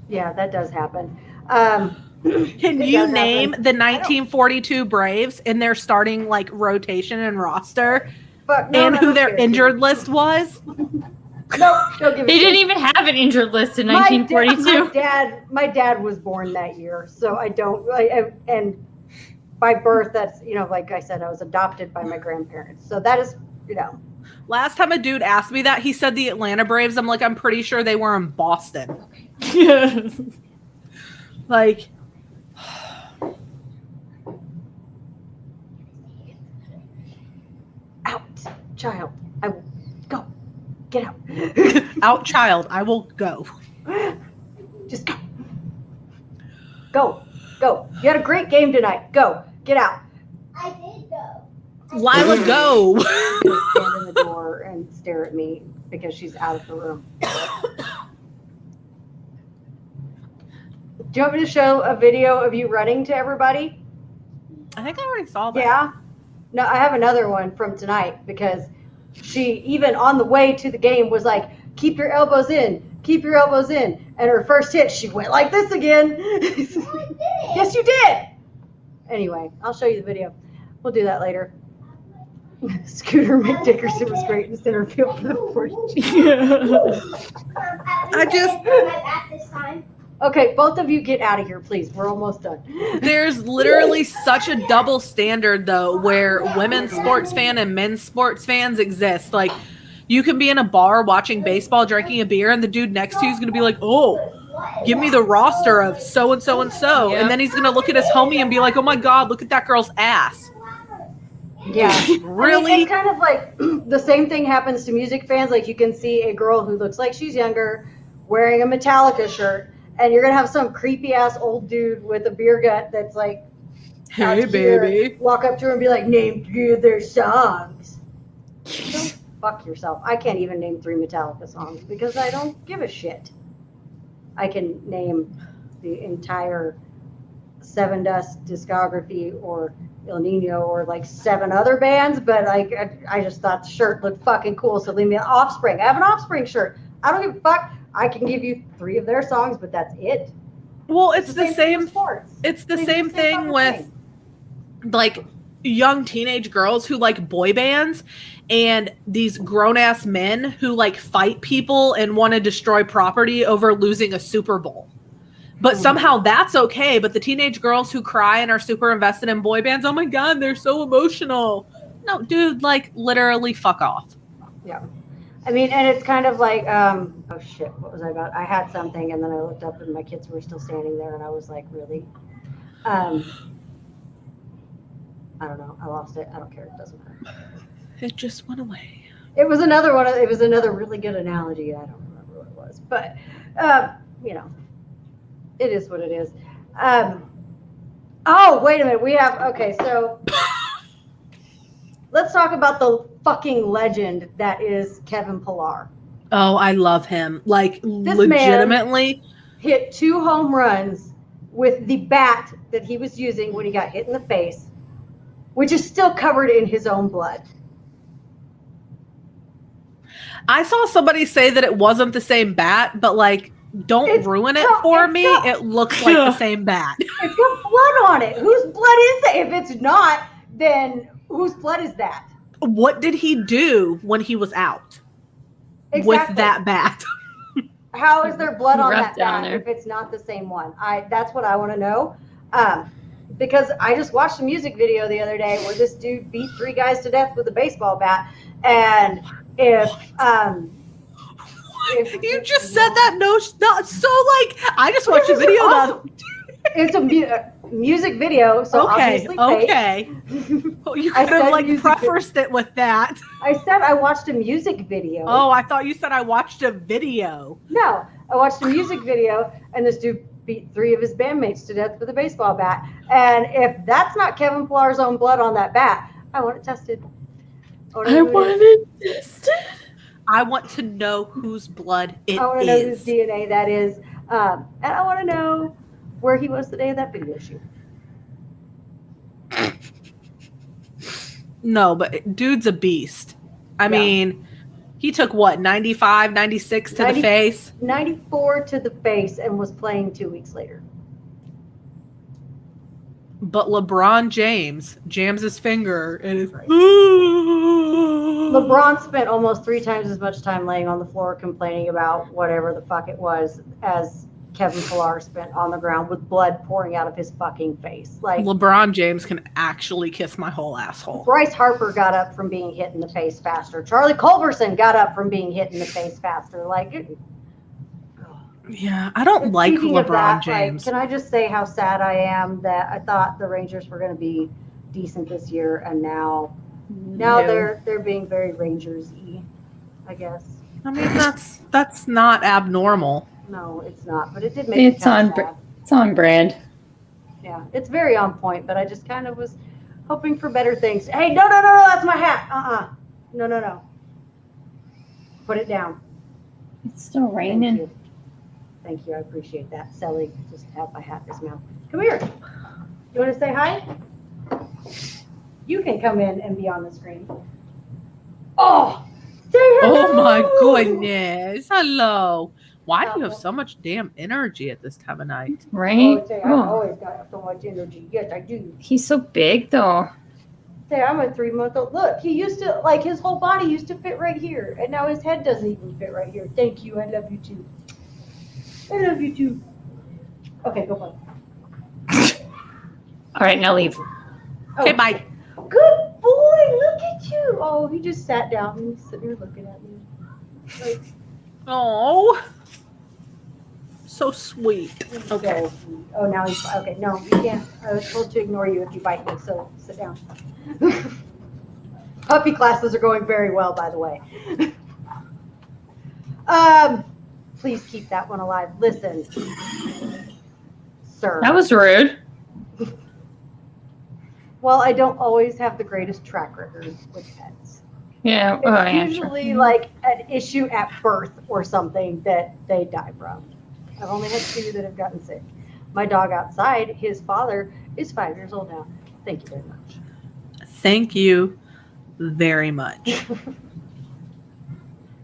yeah, that does happen. Can It you does name happen. the 1942 Braves in their starting like rotation and roster But no, and no, who who their cares? injured list was? No, don't give a They shit. didn't even have an injured list in My 1942. my dad was born that year, so I don't. And by birth, that's like I said, I was adopted by my grandparents. So that is, Last time a dude asked me that, he said the Atlanta Braves. I'm like, I'm pretty sure they were in Boston. Like, out, child. I will go. Get out. out child, I will go. Just go. Go. Go. You had a great game tonight. Go. Get out. I did go. Lila, go. Stand in the door and stare at me because she's out of the room. Do you want me to show a video of you running to everybody? I think I already saw that. Yeah. No, I have another one from tonight because she, even on the way to the game, was like, keep your elbows in. Keep your elbows in. And her first hit, she went like this again. Yes, you did. Anyway, I'll show you the video. We'll do that later. Scooter McDickerson was great in center field for the 42. I just- my back this time. Okay, both of you get out of here, please. We're almost done. There's literally such a double standard, though, where women's sports fan and men's sports fans exist. Like, you can be in a bar watching baseball, drinking a beer, and the dude next to you is going to be like, oh, give me the roster of so and so and so. Yep. And then he's going to look at his homie and be like, oh my God, look at that girl's ass. Yeah. Really? I mean, it's kind of like the same thing happens to music fans. Like, you can see a girl who looks like she's younger wearing a Metallica shirt, and you're going to have some creepy ass old dude with a beer gut that's like, Hey, out here, baby. walk up to her and be like, name 3 of their songs. Don't fuck yourself. I can't even name 3 Metallica songs because I don't give a shit. I can name the entire Seven Dust discography or El Nino or like 7 other bands, but I just thought the shirt looked fucking cool, so leave me an Offspring. I have an Offspring shirt. I don't give a fuck. I can give you 3 of their songs, but that's it. Well, it's the thing same. with sports. It's the They do same the same thing fucking with thing. like young teenage girls who like boy bands and these grown-ass men who like fight people and want to destroy property over losing a Super Bowl. But somehow that's okay. But the teenage girls who cry and are super invested in boy bands, oh my God, they're so emotional. No, dude, like literally fuck off. Yeah. I mean, and it's kind of like, oh shit, what was I about? I had something, and then I looked up and my kids were still standing there, and I was like, really? I don't know. I lost it. I don't care. It doesn't matter. It just went away. It was another one. It was another really good analogy. I don't remember what it was, but you know, it is what it is. Oh, wait a minute. We have okay. So let's talk about the fucking legend that is Kevin Pillar. Oh, I love him. Like This legitimately. Hit 2 home runs with the bat that he was using when he got hit in the face, which is still covered in his own blood. I saw somebody say that it wasn't the same bat, but like, don't It's ruin it not- for it's me. not. It looks like the same bat. It's got blood on it. Whose blood is it? If it's not, then whose blood is that? What did he do when he was out with Exactly. that bat? How is there blood on Rough that down bat there. if it's not the same one? That's what I want to know. Because I just watched a music video the other day where this dude beat 3 guys to death with a baseball bat, and if You just said that not so like I just watched a video of it's a music video, so okay, obviously fake. okay. Well, you I could have said like music prefaced it with that. I said I watched a music video. Oh, I thought you said I watched a video. No, I watched a music video, and this dude beat 3 of his bandmates to death with a baseball bat. And if that's not Kevin Pillar's own blood on that bat, I want it tested. I want it tested. I want to know whose blood it I want to know whose is. DNA that is, and I want to know where he was the day of that video shoot. No, but dude's a beast. I Yeah. mean, he took what, 95, 96 to 90 the face? 94 to the face and was playing 2 weeks later. But LeBron James jams his finger and is LeBron spent almost 3 times as much time laying on the floor complaining about whatever the fuck it was as Kevin Pillar spent on the ground with blood pouring out of his fucking face. Like, LeBron James can actually kiss my whole asshole. Bryce Harper got up from being hit in the face faster. Charlie Culberson got up from being hit in the face faster. Like, Yeah, I don't like speaking of LeBron that, James. Like, can I just say how sad I am that I thought the Rangers were going to be decent this year, and now No. they're being very Rangers-y, I guess. I mean, that's not abnormal. No, it's not, but it did make me It's kind on of sad. It's on brand. Yeah, it's very on point, but I just kind of was hoping for better things. Hey, no, that's my hat. No. Put it down. It's still Thank raining. you. Thank you, I appreciate that. Sally just had my hat in his mouth. Come here. You want to say hi? You can come in and be on the screen. Oh, say hello. Oh my goodness. Hello. Why do you have so much damn energy at this time of night? Right? Oh, say, I Oh, always got so much energy. Yes, I do. he's so big though. Say, I'm a 3-month-old. Look, he used to, like, his whole body used to fit right here, and now his head doesn't even fit right here. Thank you. I love you too. I love you too. Okay, go play. All right, now leave. Okay, bye. Good boy, look at you. Oh, he just sat down and he's sitting here looking at me. Like, Oh, so sweet. Okay. oh, now he's okay. No, you can't. I was told to ignore you if you bite me, so sit down. Puppy classes are going very well, by the way. Please keep that one alive. Listen, sir. That was rude. Well, I don't always have the greatest track record with pets. Yeah. It's Oh, yeah. usually like an issue at birth or something that they die from. I've only had 2 that have gotten sick. My dog outside, his father is 5 years old now. Thank you very much. Thank you very much.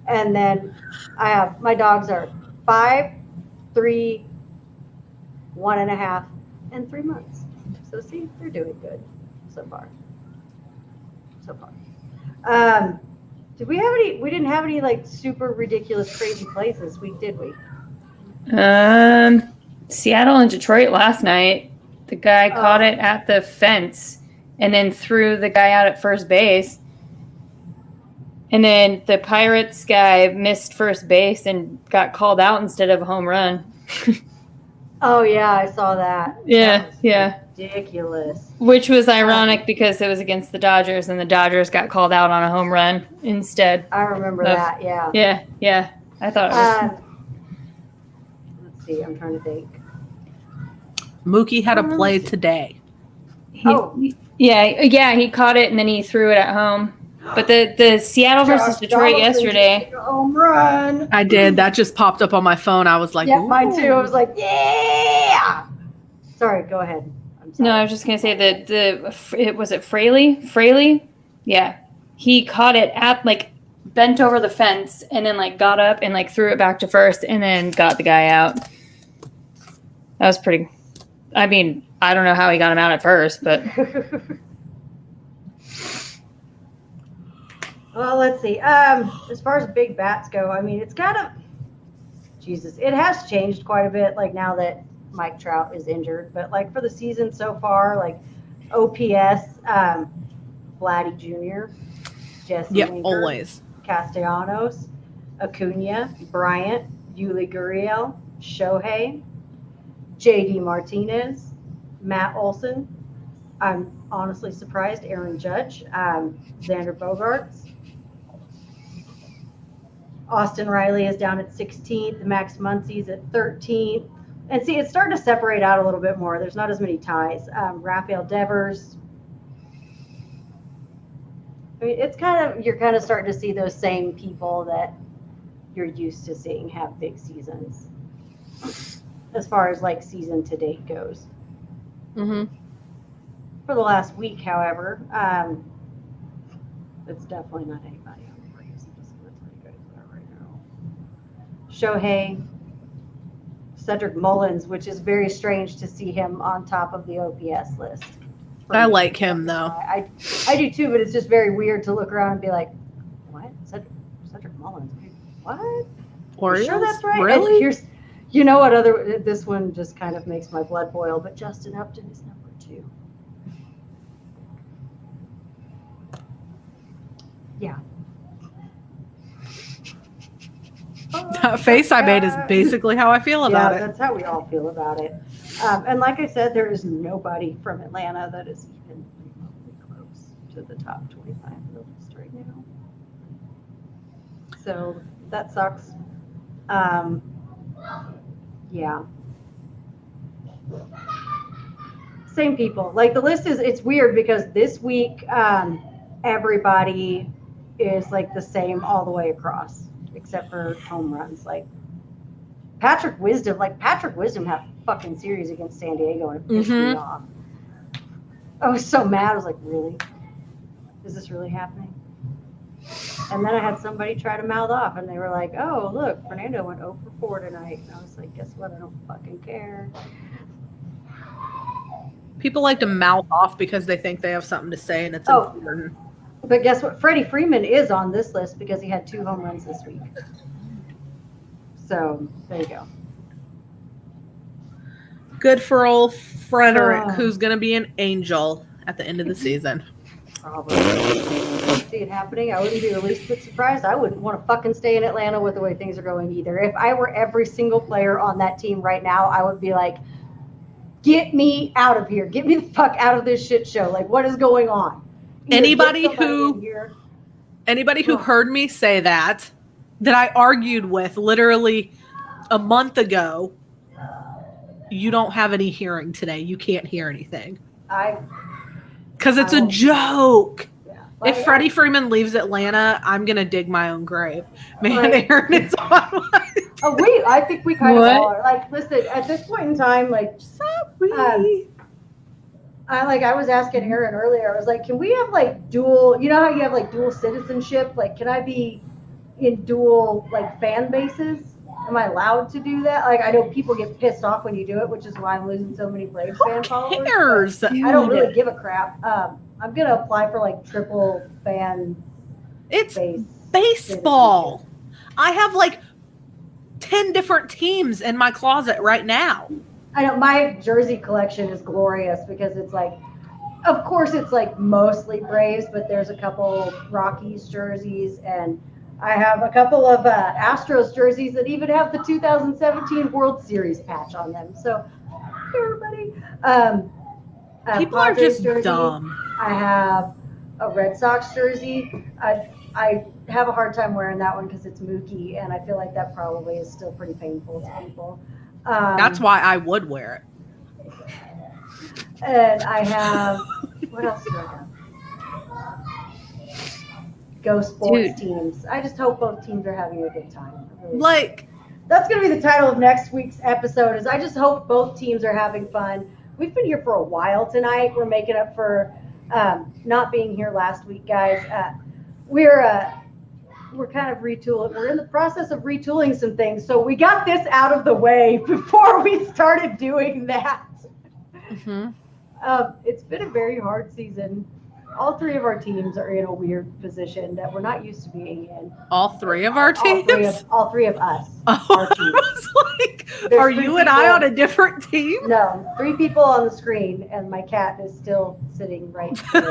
And then I have my dogs are 5, 3, 1.5, and 3 months. So see, they're doing good so far. Did we have any? We didn't have any like super ridiculous, crazy places. Did we? Seattle and Detroit last night. The guy caught it at the fence and then threw the guy out at first base. And then the Pirates guy missed first base and got called out instead of a home run. Oh yeah, I saw that. Yeah, That was yeah. ridiculous. Which was ironic because it was against the Dodgers and the Dodgers got called out on a home run instead. I remember Of- that. Yeah. Yeah. I thought it was. Let's see. I'm trying to think. Mookie had a play today. Yeah, he caught it and then he threw it at home. But the Seattle versus Detroit yesterday. Home run. I did. That just popped up on my phone. I was like, Yeah, mine "Ooh." too. I was like, yeah. Sorry. Go ahead. I'm sorry. No, I was just gonna say that was it Fraley? Yeah, he caught it at like bent over the fence and then like got up and like threw it back to first and then got the guy out. That was pretty. I mean, I don't know how he got him out at first, but Well, let's see. As far as big bats go, I mean, it's kind of Jesus. It has changed quite a bit. Like now that Mike Trout is injured, but like for the season so far, like OPS, Vladdy Jr., Jesse Yep, Winker, always. Castellanos, Acuna, Bryant, Yuli Gurriel, Shohei, JD Martinez, Matt Olson. I'm honestly surprised. Aaron Judge, Xander Bogaerts. Austin Riley is down at 16th. Max Muncy's at 13th. And see, it's starting to separate out a little bit more. There's not as many ties. Rafael Devers. I mean, you're kind of starting to see those same people that you're used to seeing have big seasons as far as like season to date goes. Mm-hmm. For the last week, however, it's definitely not anybody on the Braves. I'm just going to tell you guys that right now. Shohei, Cedric Mullins, which is very strange to see him on top of the OPS list. I like him though. I do too, but it's just very weird to look around and be like, what? Cedric Mullins? What? Orioles? Sure, that's right. Really? And here's, you know what other, this one just kind of makes my blood boil, but Justin Upton is number 2. Yeah. That face I made is basically how I feel about Yeah, it. that's how we all feel about it. And like I said, there is nobody from Atlanta that is even remotely close to the top 25 of the list right now. So that sucks. Yeah. Same people. Like the list it's weird because this week everybody is like the same all the way across, except for home runs. Like Patrick Wisdom had a fucking series against San Diego and it pissed me off. I was so mad. I was like, really? Is this really happening? And then I had somebody try to mouth off and they were like, oh, look, Fernando went 0 for 4 tonight. And I was like, guess what? I don't fucking care. People like to mouth off because they think they have something to say and it's Oh. important. But guess what? Freddie Freeman is on this list because he had 2 home runs this week. So there you go. Good for old Frederick, Oh. who's going to be an angel at the end of the season. Probably. See it happening. I wouldn't be the least bit surprised. I wouldn't want to fucking stay in Atlanta with the way things are going either. If I were every single player on that team right now, I would be like, get me out of here. Get me the fuck out of this shit show. Like, what is going on? Either Anybody get somebody who- in here- Anybody who Oh. heard me say that I argued with literally a month ago, you don't have any hearing today. You can't hear anything. Because it's a Oh. joke. Yeah. If Like, Freddie Freeman leaves Atlanta, I'm going to dig my own grave. Man, Like- Aaron is on my I think we kind What? of all are. Like, listen, at this point in time, like, sorry. I was asking Aaron earlier, I was like, can we have like dual, you know how you have like dual citizenship? Like, can I be in dual like fan bases? Am I allowed to do that? Like, I know people get pissed off when you do it, which is why I'm losing so many Braves fan followers. but Cares. I don't really give a crap. I'm going to apply for like triple fan It's base. baseball. I have like 10 different teams in my closet right now. I know my jersey collection is glorious because it's like, of course, it's like mostly Braves, but there's a couple Rockies jerseys, and I have a couple of Astros jerseys that even have the 2017 World Series patch on them. So, hey, everybody. A People are Padres just jersey. dumb. I have a Red Sox jersey. I have a hard time wearing that one because it's Mookie, and I feel like that probably is still pretty painful to people. That's why I would wear it. And I have, what else do I have? Go sports Dude. teams. I just hope both teams are having a good time. I really do. Like, That's going to be the title of next week's episode is I just hope both teams are having fun. We've been here for a while tonight. We're making up for not being here last week, guys. We're kind of retooling. We're in the process of retooling some things. So we got this out of the way before we started doing that. mhm. It's been a very hard season. All three of our teams are in a weird position that we're not used to being in. All three of our teams? All three of us. Oh, our I team. was like, There's are three you and I people- on a different team? No, 3 people on the screen, and my cat is still sitting right there.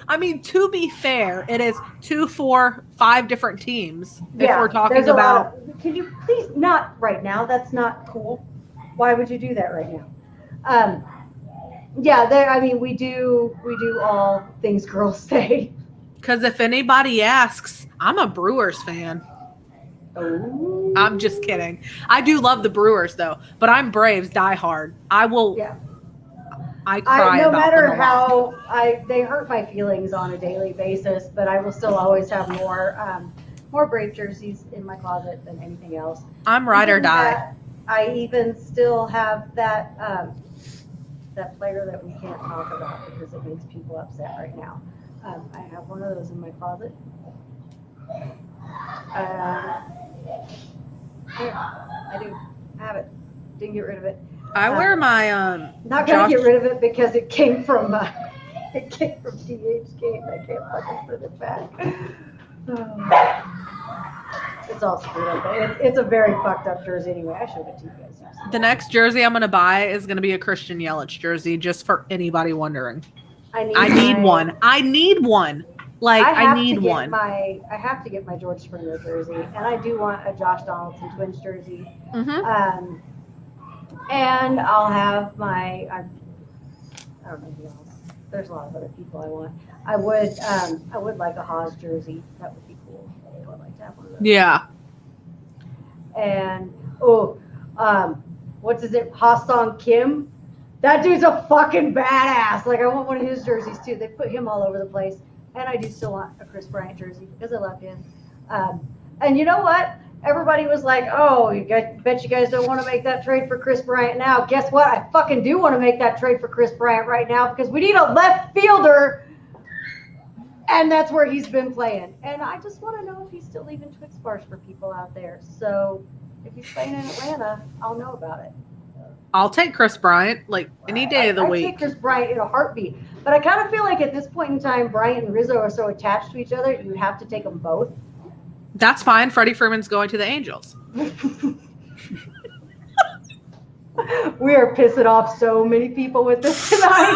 I mean, to be fair, it is 2, 4, 5 different teams. If we're talking there's a lot about, can you please not right now? That's not cool. Why would you do that right now? We do all things girls say. because if anybody asks, I'm a Brewers fan. Oh. I'm just kidding. I do love the Brewers though, but I'm Braves diehard. I will. Yeah. I cry No about matter them a lot. how they hurt my feelings on a daily basis, but I will still always have more Brave jerseys in my closet than anything else. I'm ride or Even die. that, I even still have that that player that we can't talk about because it makes people upset right now. I have one of those in my closet. Yeah, I do have it. Didn't get rid of it. I wear my Not gonna Josh- get rid of it because it came from DHgate. I can't fucking send it back. It's all screwed up. It's a very fucked up jersey anyway. I showed it to you guys. The next jersey I'm gonna buy is gonna be a Christian Yelich jersey, just for anybody wondering. I need one. I need one. Like I need one. I have to get my George Springer jersey, and I do want a Josh Donaldson Twins jersey. Mm-hmm. And I'll have my. I don't know who else. There's a lot of other people I want. I would like a Haas jersey. That would be cool. I would like to have one of those. Yeah. And what's his name? Ha-Sung Kim. That dude's a fucking badass. Like I want one of his jerseys too. They put him all over the place. And I do still want a Chris Bryant jersey because I love him. And you know what? Everybody was like, "Oh, bet you guys don't want to make that trade for Chris Bryant now." Guess what? I fucking do want to make that trade for Chris Bryant right now because we need a left fielder, and that's where he's been playing. And I just want to know if he's still leaving Twix bars for people out there. So if he's playing in Atlanta, I'll know about it. I'll take Chris Bryant like any day of the I'd week. take Chris Bryant in a heartbeat. But I kind of feel like at this point in time, Bryant and Rizzo are so attached to each other, you have to take them both. That's fine. Freddie Freeman's going to the Angels. We are pissing off so many people with this tonight.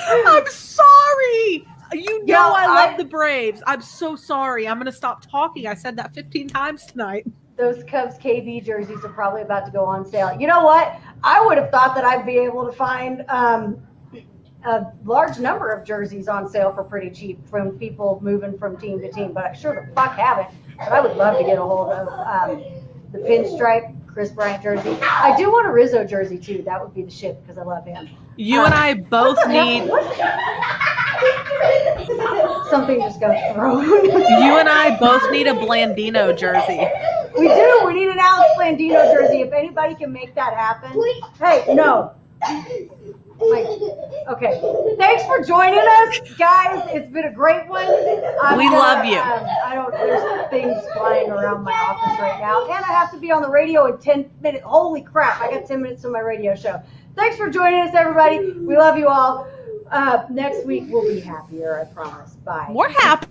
I'm sorry. You know Yeah, I I- love the Braves. I'm so sorry. I'm gonna stop talking. I said that 15 times tonight. Those Cubs KB jerseys are probably about to go on sale. You know what? I would have thought that I'd be able to find a large number of jerseys on sale for pretty cheap from people moving from team to team, but I sure the fuck haven't. But I would love to get a hold of the pinstripe Chris Bryant jersey. I do want a Rizzo jersey too. That would be the shit because I love him. You and I both need. Something just got thrown. You and I both need a Blandino jersey. We do. We need an Alex Blandino jersey. If anybody can make that happen. Hey, no. Okay. Thanks for joining us, guys. It's been a great one. We love you. There's things flying around my office right now. And I have to be on the radio in 10 minutes. Holy crap. I got 10 minutes to my radio show. Thanks for joining us, everybody. We love you all. Next week we'll be happier, I promise. Bye. We're happy.